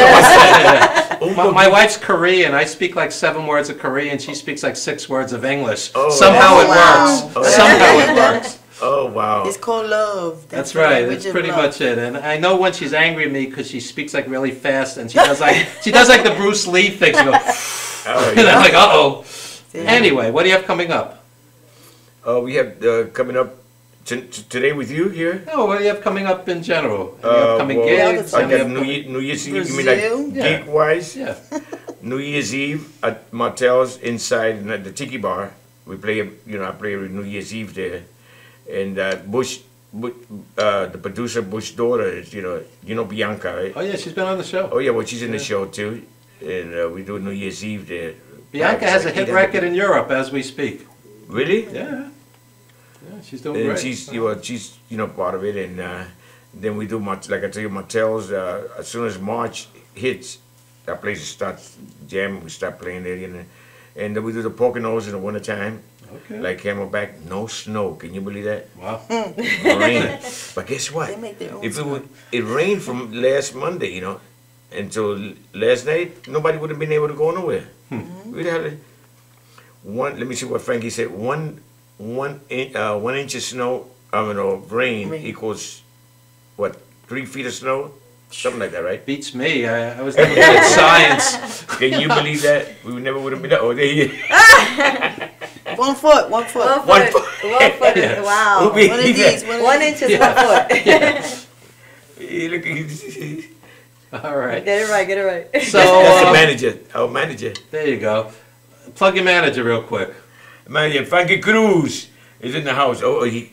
My wife's Korean. I speak like 7 words of Korean. She speaks like 6 words of English. Oh, Somehow it wow. works. Somehow it works. Oh, wow. It's called love. That's right. That's pretty much it. And I know when she's angry at me because she speaks like really fast and she does like the Bruce Lee thing. She goes, and I'm like, uh-oh. Anyway, what do you have coming up? We have coming up today with you here. No, what do you have coming up in general? Any upcoming gigs? I got New Year's Eve. You mean like gig-wise? Yeah. New Year's Eve at Martell's inside the Tiki Bar. We play, I play every New Year's Eve there. And Bush, the producer, Bush's daughter, is, Bianca, right? Oh, yeah, she's been on the show. Oh, yeah, well, she's in the show, too. And we do New Year's Eve there. Bianca has a hit record in Europe as we speak. Really? Yeah. Yeah, she's doing and great. She's part of it. And then we do, like I tell you, Martell's, as soon as March hits, that place starts jamming, we start playing there. And then we do the Poconos in the wintertime. Okay. Like Camelback, no snow. Can you believe that? Wow. Rain. But guess what? They make their own If it rained from last Monday, until last night, nobody would have been able to go nowhere. We'd have let me see what Frankie said. One inch of snow, rain equals what? 3 feet of snow? Something like that, right? Beats me. I was never good at science. Can you believe that? We never would have been. Oh, there you. 1 foot. 1 foot. 1 foot. 1 foot. Yeah. Wow. One of these. 1 inch is 1 foot. Hey, look, All right. Get it right. So that's the manager. Our manager. There you go. Plug your manager real quick. Manager Frankie Cruz is in the house. I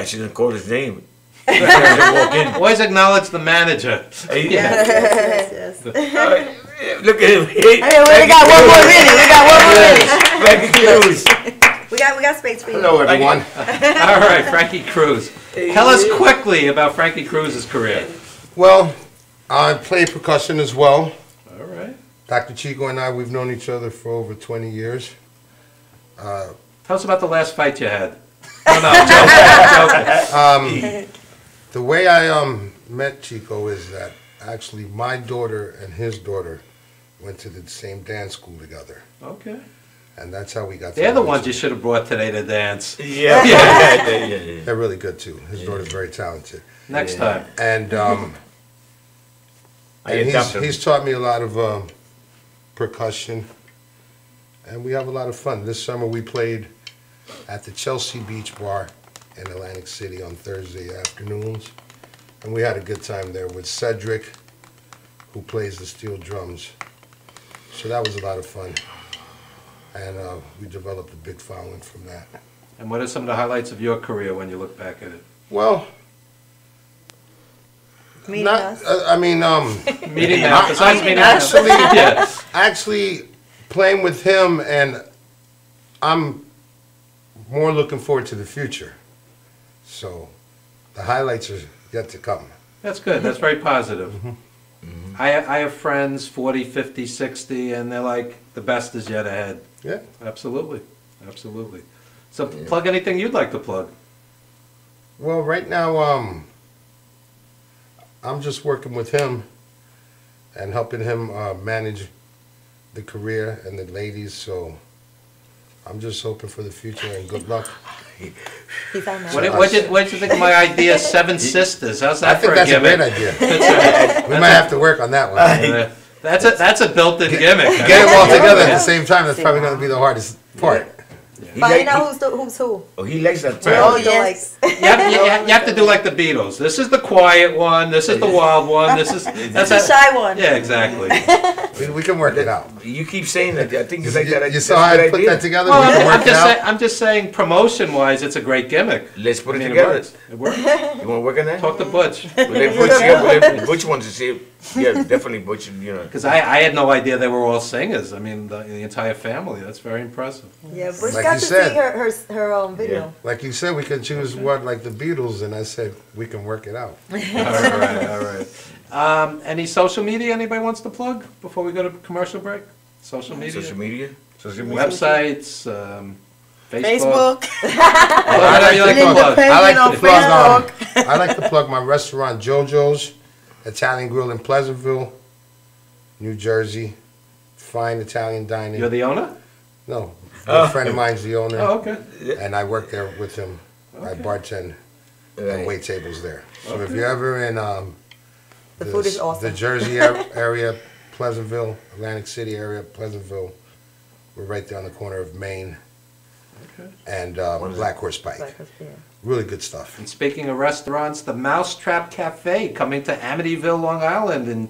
shouldn't call his name. Walk in. Always acknowledge the manager. Yes. Look at him. Hey, we got one more minute. Frankie Cruz. We got space for you. Hello, everyone. All right, Frankie Cruz. Tell us quickly about Frankie Cruz's career. Well, I play percussion as well. All right. Dr. Chico and I, we've known each other for over 20 years. Tell us about the last fight you had. No, I'm joking. The way I met Chico is that actually my daughter and his daughter went to the same dance school together. Okay. And that's how we got to They're the know ones each you should have brought today to dance. Yeah. They're really good too. His daughter's very talented. Next time. And, he's taught me a lot of percussion. And we have a lot of fun. This summer we played at the Chelsea Beach Bar in Atlantic City on Thursday afternoons. And we had a good time there with Cedric, who plays the steel drums. So that was a lot of fun. And we developed a big following from that. And what are some of the highlights of your career when you look back at it? Well, Meeting Not, us. Meeting now, besides meeting us. actually, Yeah. actually playing with him, and I'm more looking forward to the future. So the highlights are yet to come. That's good. That's very positive. I have friends 40, 50, 60, and they're like, the best is yet ahead. Yeah. Absolutely. Absolutely. So plug anything you'd like to plug. Well, right now, I'm just working with him and helping him manage the career and the ladies. So I'm just hoping for the future and good luck. What did you think of my idea, Seven Sisters? How's that for a gimmick? I think that's a great idea. We might have to work on that one. That's a built-in gimmick. Get them all together at the same time. That's probably going to be the hardest part. Find out who's who. Oh, he likes that. Oh, yes. You have to do like the Beatles. This is the quiet one. This is the wild one. This is That's the shy one. Yeah, exactly. We can work it out. You keep saying that. I think you like that. You saw how I put that together? Well, We can work it out. I'm just saying, promotion-wise, it's a great gimmick. Let's put it It together. works. It works. You want to work on that? Talk to Butch. Butch wants to see it. Yeah, definitely Butch. Because I had no idea they were all singers. I mean, the entire family. That's very impressive. Yeah, Butch Like got you to said. see her video. Like you said, we can choose one like the Beatles, and I said we can work it out. All right. Any social media anybody wants to plug before we go to commercial break? Social media? Social media? Websites, Facebook. I like to plug my restaurant JoJo's Italian Grill in Pleasantville, New Jersey. Fine Italian dining. You're the owner? No, a friend of mine's the owner. Oh, okay. And I work there with him. I bartend and wait tables there. So if Okay. you're ever in The food is awesome. the Jersey area, Pleasantville, Atlantic City area, Pleasantville, we're right there on the corner of Main and Black Horse Pike. Really good stuff. And speaking of restaurants, the Mousetrap Cafe coming to Amityville, Long Island in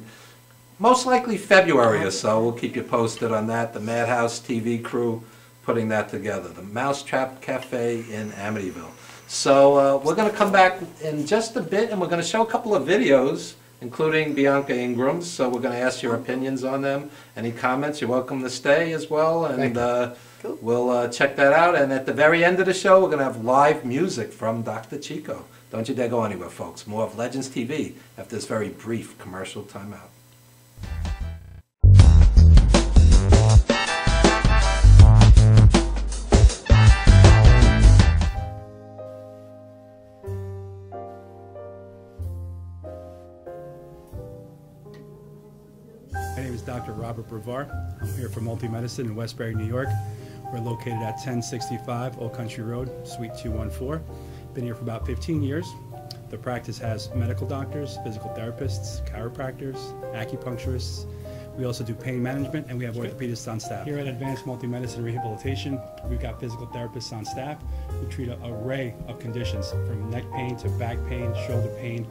most likely February or so. We'll keep you posted on that. The Madhousetv crew putting that together. The Mousetrap Cafe in Amityville. So we're going to come back in just a bit, and we're going to show a couple of videos, including Bianca Ingram's. So we're going to ask your opinions on them. Any comments, you're welcome to stay as well. And we'll check that out. And at the very end of the show, we're going to have live music from Dr. Chico. Don't you dare go anywhere, folks. More of Legends TV after this very brief commercial timeout. My name is Dr. Robert Brevard. I'm here for Multi-Medicine in Westbury, New York. We're located at 1065 Old Country Road, Suite 214. Been here for about 15 years. The practice has medical doctors, physical therapists, chiropractors, acupuncturists. We also do pain management, and we have orthopedists on staff. Here at Advanced Multi-Medicine Rehabilitation, we've got physical therapists on staff who treat an array of conditions, from neck pain to back pain, shoulder pain.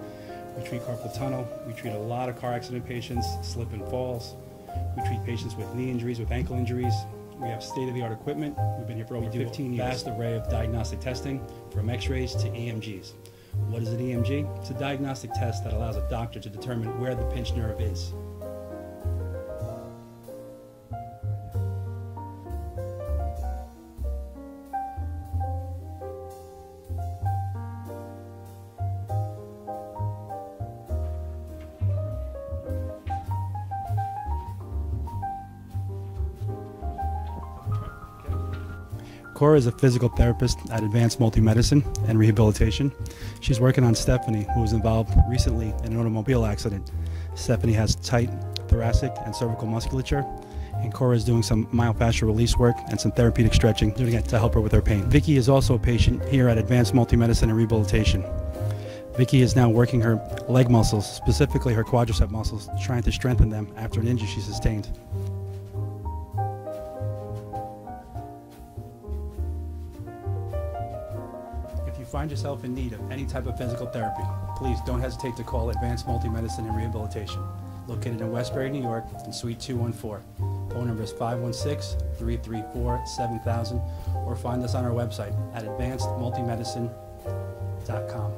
We treat carpal tunnel. We treat a lot of car accident patients, slip and falls. We treat patients with knee injuries, with ankle injuries. We have state-of-the-art equipment. We've been here for over 15 years. Vast array of diagnostic testing, from x-rays to EMGs. What is an EMG? It's a diagnostic test that allows a doctor to determine where the pinched nerve is. Cora is a physical therapist at Advanced Multi-Medicine and Rehabilitation. She's working on Stephanie, who was involved recently in an automobile accident. Stephanie has tight thoracic and cervical musculature, and Cora is doing some myofascial release work and some therapeutic stretching, doing it to help her with her pain. Vicky is also a patient here at Advanced Multi-Medicine and Rehabilitation. Vicky is now working her leg muscles, specifically her quadricep muscles, trying to strengthen them after an injury she sustained. If you find yourself in need of any type of physical therapy, please don't hesitate to call Advanced Multi-Medicine and Rehabilitation, located in Westbury, New York, in Suite 214. Phone number is 516-334-7000, or find us on our website at advancedmultimedicine.com.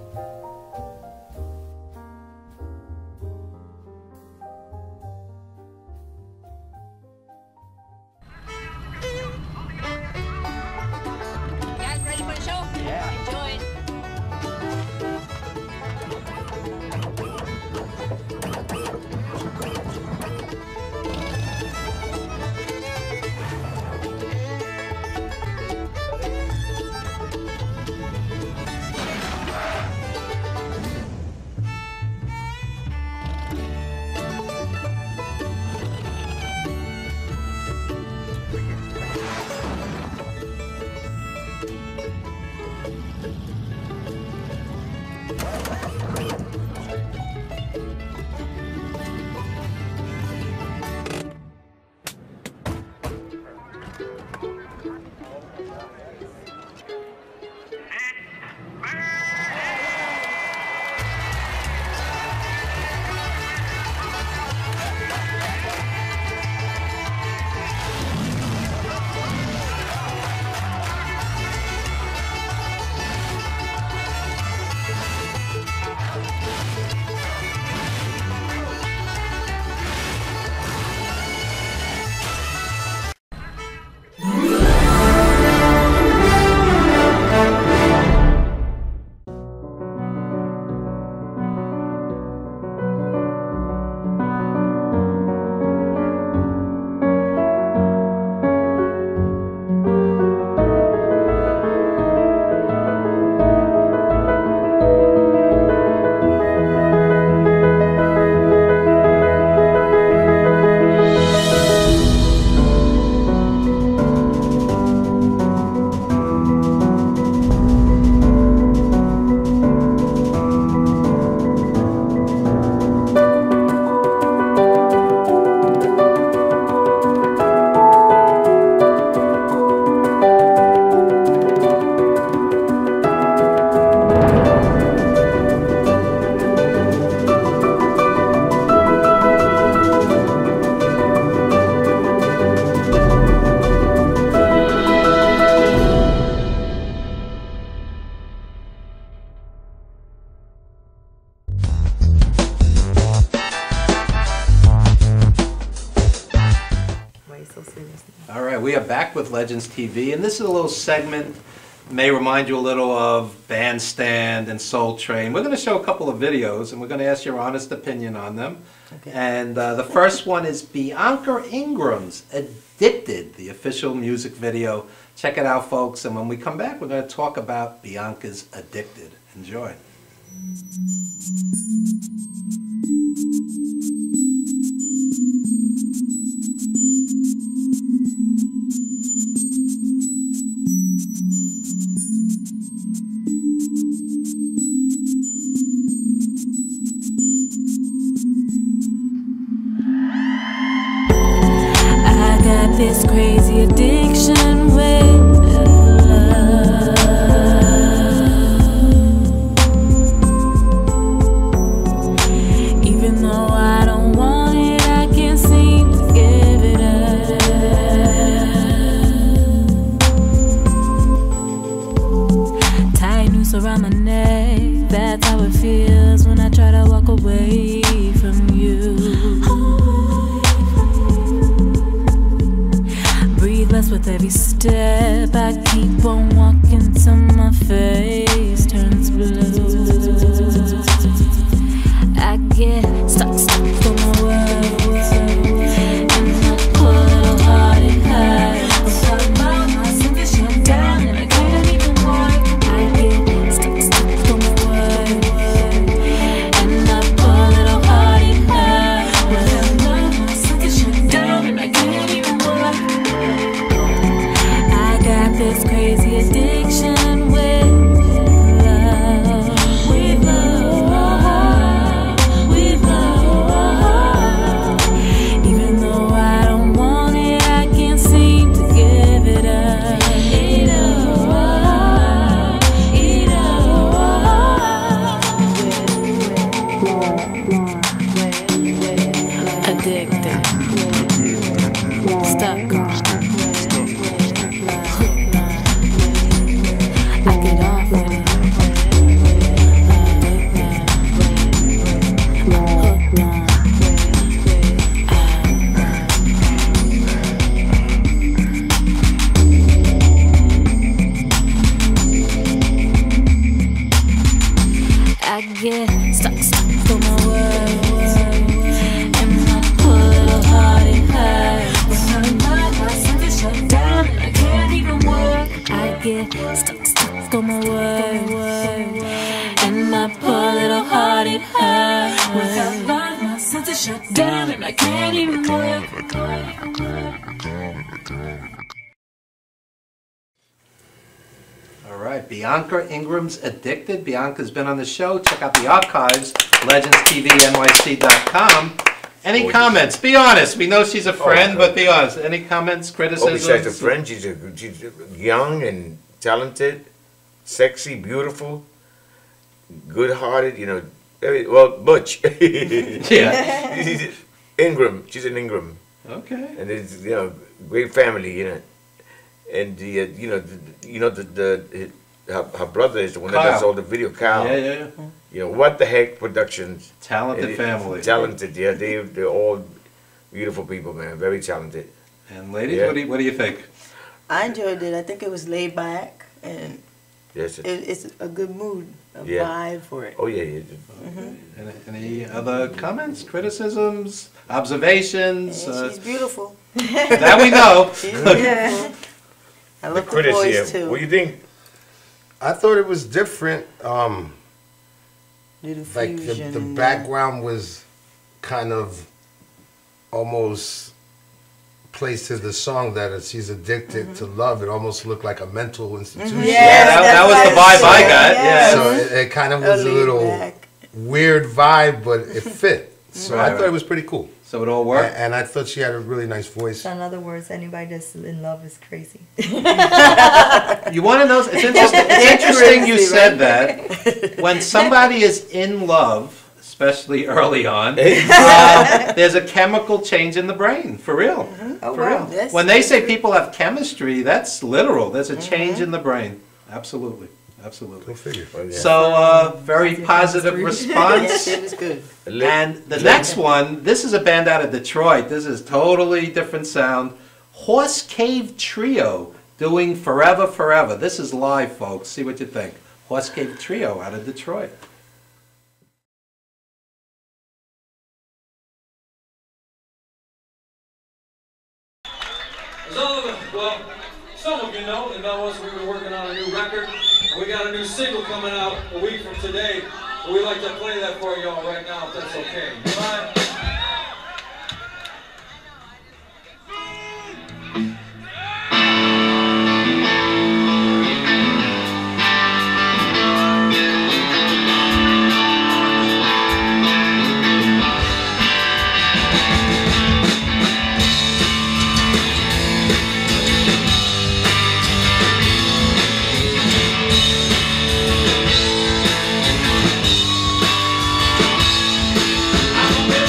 way so serious. All right, we are back with Legends TV, and this is a little segment, may remind you a little of Bandstand and Soul Train. We're going to show a couple of videos, and we're going to ask your honest opinion on them. Okay. And the first one is Bianca Ingram's Addicted, the official music video. Check it out, folks, and when we come back, we're going to talk about Bianca's Addicted. Enjoy. I got this crazy addiction with love. Even though I don't want it, I can't seem to give it up. Tight noose around my neck, that's how it feels when I try to walk away from you. Breathless with every step, I keep on walking till my face turns blue. I get stuck on my words, and I pull a little hard, it hurts. About myself to shut down, and I can't even walk. I get stuck on my words, and I pull a little hard, it hurts. About myself to shut down, and I can't even walk. I got this crazy addiction with love, with love, with love. Even though I don't want it, I can't seem to give it up. It up, it up. Addicted, stuck on. I get stuck on my words, and I pull a little hard, it hurts. When I myself to shut down, and I can't even work. I get stuck on my words, and I pull a little hard, it hurts. When I myself to shut down, and I can't even work. All right, Bianca Ingram's Addicted. Bianca's been on the show. Check out the archives, legendstvnyc.com. Any comments? Be honest. We know she's a friend, but be honest. Any comments, criticisms? Oh, besides a friend, she's young and talented, sexy, beautiful, good-hearted, you know, very, well, butch. Yeah. Ingram. She's an Ingram. Okay. And it's, you know, great family, you know. And her brother is the one that does all the video, Kyle. Yeah. You know, What the Heck Productions. Talented family. Talented, yeah. They're all beautiful people, man. Very talented. And ladies, Yeah. what do you think? I enjoyed it. I think it was laid back, and Yes. it's a good mood, a Yeah. vibe for it. Oh, yeah. Any other comments, criticisms, observations? She's beautiful. That we know. She's beautiful. I love the Critters here. boys too. What do you think? I thought it was different. Little Like fusion the in background was kind of almost placed to the song that she's addicted to love. It almost looked like a mental institution. That was the vibe I got. Yeah. So it kind of was a little weird vibe, but it fit. So I thought it was pretty cool. So it all worked? And I thought she had a really nice voice. So in other words, anybody that's in love is crazy. You want to know? It's interesting. It's interesting you said that. When somebody is in love, especially early on, there's a chemical change in the brain. For real. Oh, For wow. real. When they say people have chemistry, that's literal. There's a change in the brain. Absolutely. Absolutely. Go figure. So, very positive response. Yes, it was good. And the next one, this is a band out of Detroit. This is totally different sound. Horse Cave Trio doing Forever Forever. This is live, folks. See what you think. Horse Cave Trio out of Detroit. Well, some of you know that us we've been working on a new record. We got a new single coming out a week from today. We'd like to play that for y'all right now, if that's okay. Bye. I'm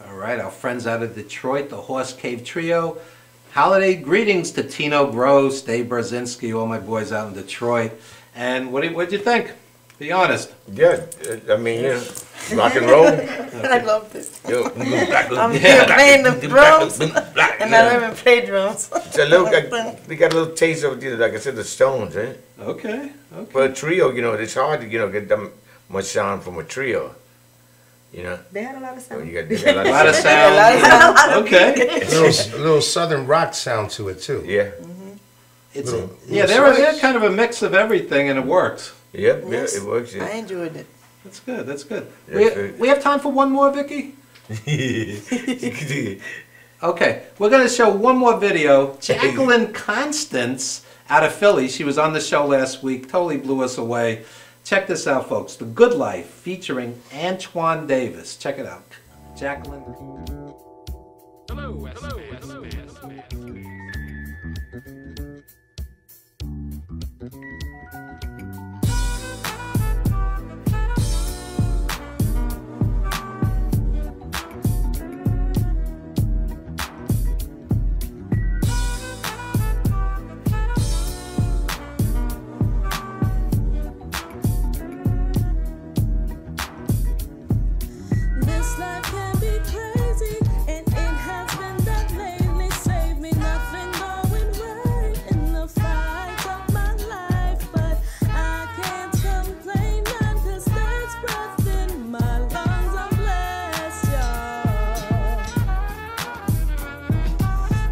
All right, our friends out of Detroit, the Horse Cave Trio. Holiday greetings to Tino Gross, Dave Brzezinski, all my boys out in Detroit. And what'd you think? Be honest. Yeah, I mean, rock and roll. I love this. I'm Yeah. playing the drums, and I don't even play drums. It's a little, they got a little taste of, like I said, the Stones, eh? Okay. But a trio, it's hard to, get them much sound from a trio. They had a lot of sound. They got A lot of sound. Okay. A little southern rock sound to it too. Yeah. They're kind of a mix of everything, and it works. Yep, yes. Yeah, it works. Yeah. I enjoyed it. That's good. That's good. Yeah, we have time for one more, Vicky? Okay, we're going to show one more video. Jacqueline Constance out of Philly. She was on the show last week. Totally blew us away. Check this out, folks. The Good Life featuring Antoine Davis. Check it out. Jacqueline. Hello. This life can be crazy, and it has been that lately. Save me nothing going right in the fight of my life, but I can't complain none, 'cause there's breath in my lungs. I'm blessed, y'all.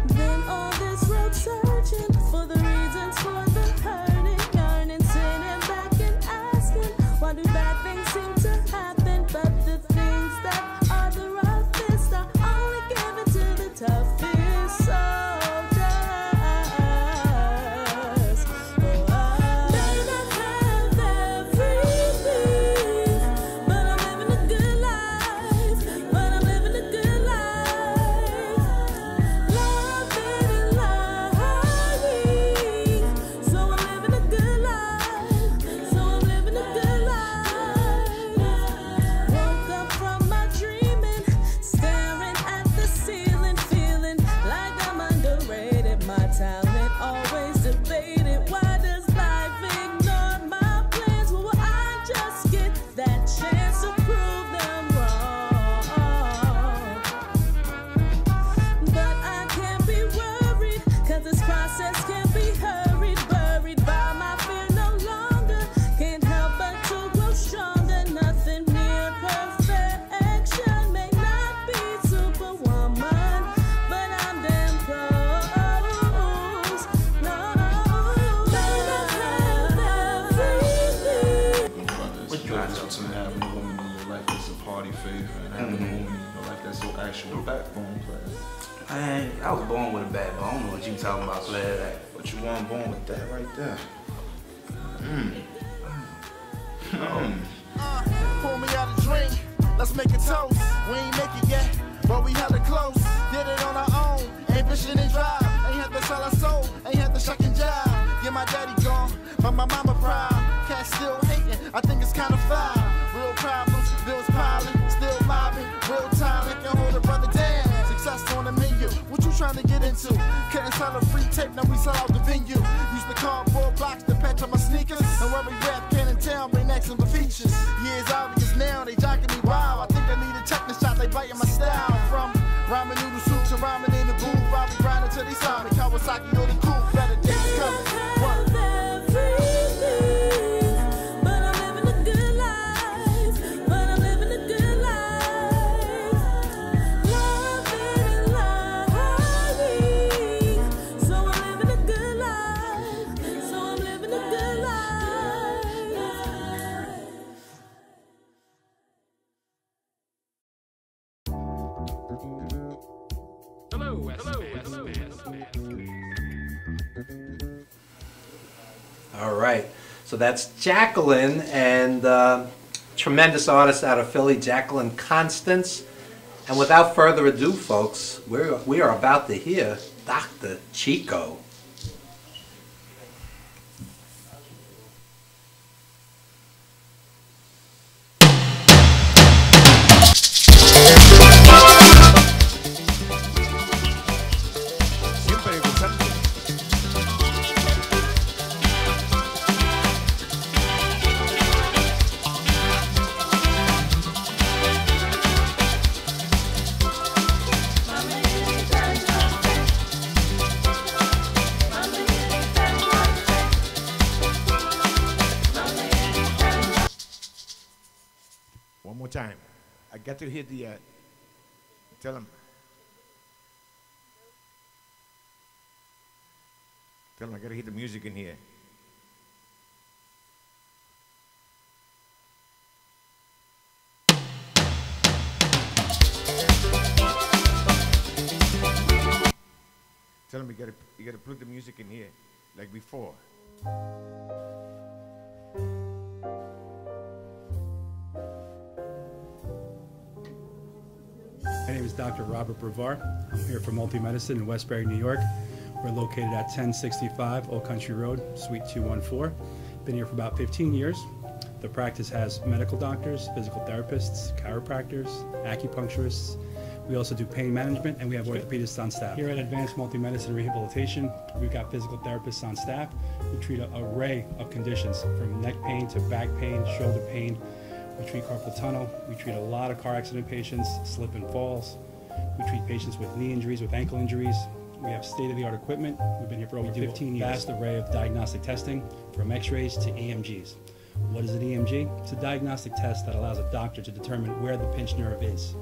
Been on this road searching for the reasons for the hurting, yearning, sitting back and asking, why do bad things seem to happen? But the things that are the roughest, I only give it to the toughest soldiers. Oh, I may not have everything, but I'm living a good life. But I'm living a good life. Loving and lying, so I'm living a good life. So I'm living a good life. Woke up from my dreaming, staring at the ceiling, feeling like I'm underrated. My talent always debated. Why does life ignore my plans? Will I just get that chance to prove them wrong? But I can't be worried, 'cause this process can't be hurried. Buried by my fear no longer. Can't help but to grow stronger. Nothing near perfection. May not be superwoman, but I'm damn close. No, may not have everything. What difference between having a woman in your life that's a party favor and having a woman in your life that's your actual backbone player? Man, I was born with a backbone. I don't know what you talking about, player. But you weren't born with that right there. Pour me out a drink, let's make a toast. We ain't make it yet, but we hella close. Did it on our own, ain't fishing and drive. Ain't had to sell our soul, ain't had to shuck and jive. Yeah, my daddy gone, but my mama proud. Cat still hating, I think it's kinda foul. Real problems, bills piling, still mobbing. Real talent can hold a brother down. Success on the menu, what you trying to get into? Couldn't sell a free tape, now we sell out the venue. Used to cardboard blocks to patch on my sneakers. And where we rap, can in town, bring next the features. Years obvious now, they jocking me wild. I think I need a checkmate shot, they biting my style. From ramen noodle soup to ramen in the booth, Bobby grinding till they saw me. Kawasaki or the coupe, better days coming. What? But I'm living a good life. But I'm living a good life. Loving and lying, so I'm living a good life. So I'm living a good life. All right. So that's Jacqueline, and tremendous artist out of Philly, Jacqueline Constance. And without further ado, folks, we are about to hear Dr. Chico. got to hear the, tell him. Tell him I got to hear the music in here. Tell him you gotta put the music in here, like before. My name is Dr. Robert Brevard. I'm here for Multi-Medicine in Westbury, New York. We're located at 1065 Old Country Road, Suite 214. Been here for about 15 years. The practice has medical doctors, physical therapists, chiropractors, acupuncturists. We also do pain management, and we have orthopedists on staff. Here at Advanced Multi-Medicine Rehabilitation, we've got physical therapists on staff who treat an array of conditions, from neck pain to back pain, shoulder pain. We treat carpal tunnel. We treat a lot of car accident patients, slip and falls. We treat patients with knee injuries, with ankle injuries. We have state-of-the-art equipment. We've been here for over 15 years. Vast array of diagnostic testing, from x-rays to EMGs. What is an EMG? It's a diagnostic test that allows a doctor to determine where the pinched nerve is.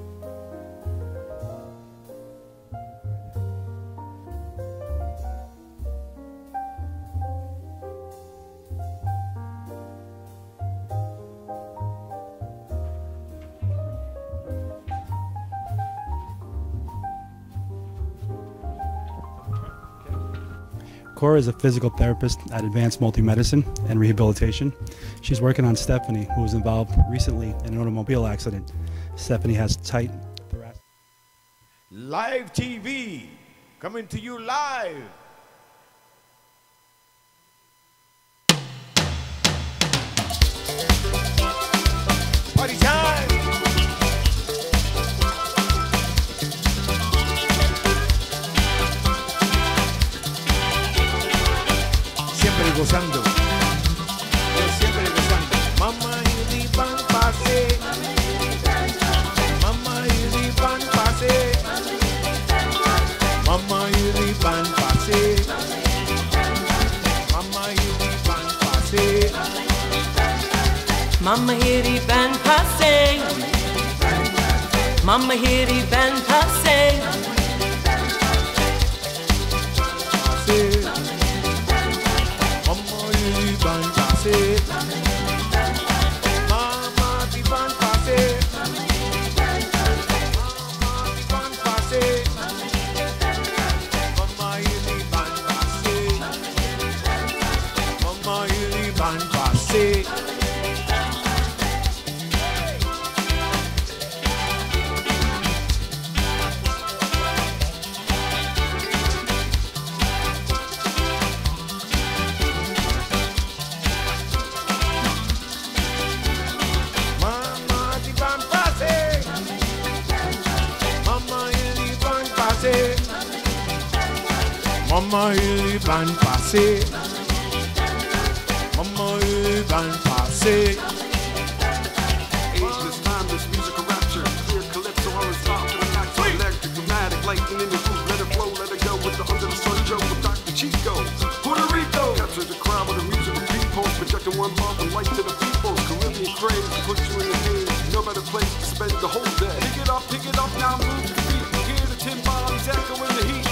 Cora is a physical therapist at Advanced Multi-Medicine and Rehabilitation. She's working on Stephanie, who was involved recently in an automobile accident. Stephanie has tight thoracic. Live TV, coming to you live. Party time. Gozando, yo siempre gozando. Mama y pan pase, mama y pan pase, mama y pan pase, mama y pan pase, Mama hiri ban passing, Mama hiri ban passing. Mama di pan pase, mama di pan pase, mama di pan pase, mama di pan pase. Mama il van passé, Mama il van passé. Ageless, timeless, musical rapture, clear calypso, or it's off to the max. Electric, dramatic, lightning in the roof, let it flow, let it go with the under the sun Joe with Dr. Chico. Puerto Rico captures the crowd with a musical people, projecting one love and light to the people. Caribbean craze, put you in the haze, no better place to spend the whole day. Pick it up, now move your feet. Hear the tin bodies echo in the heat.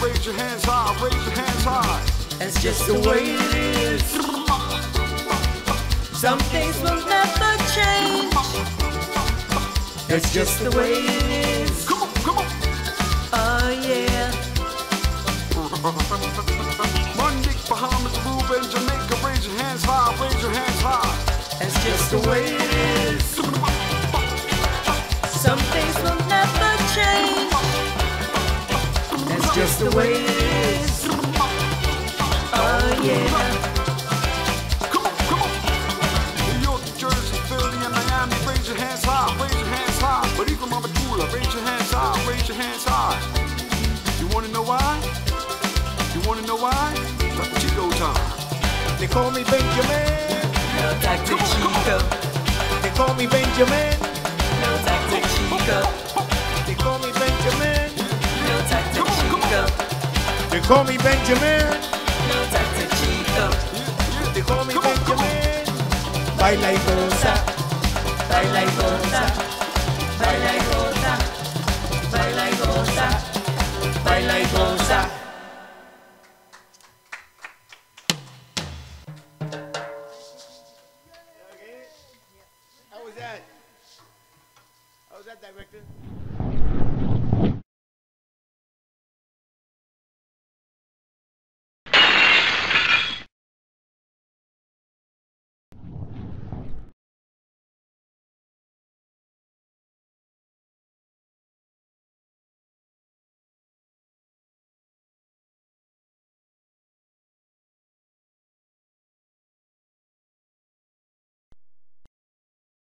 Raise your hands high, raise your hands high. That's just the way it is. Some things will never change. That's just the way it is. Come on, come on. Oh yeah. Monday, Bahamas, Aruba, and Jamaica. Raise your hands high, raise your hands high. That's just the way it is. Some things will never change. That's just the way it is. Oh yeah. Come on, come on. New York, Jersey, Philly, and Miami. Raise your hands high, raise your hands high. But even Mama Tula, raise your hands high, raise your hands high. wanna know why? Chico time. They call me Benjamin. No tactic Chico. They call me Benjamin. No tactic Chico. They call me Benjamin. No tactic Chico. They call me Benjamin. No tactic Chico. They call me Benjamin. Baila y goza. Baila y goza.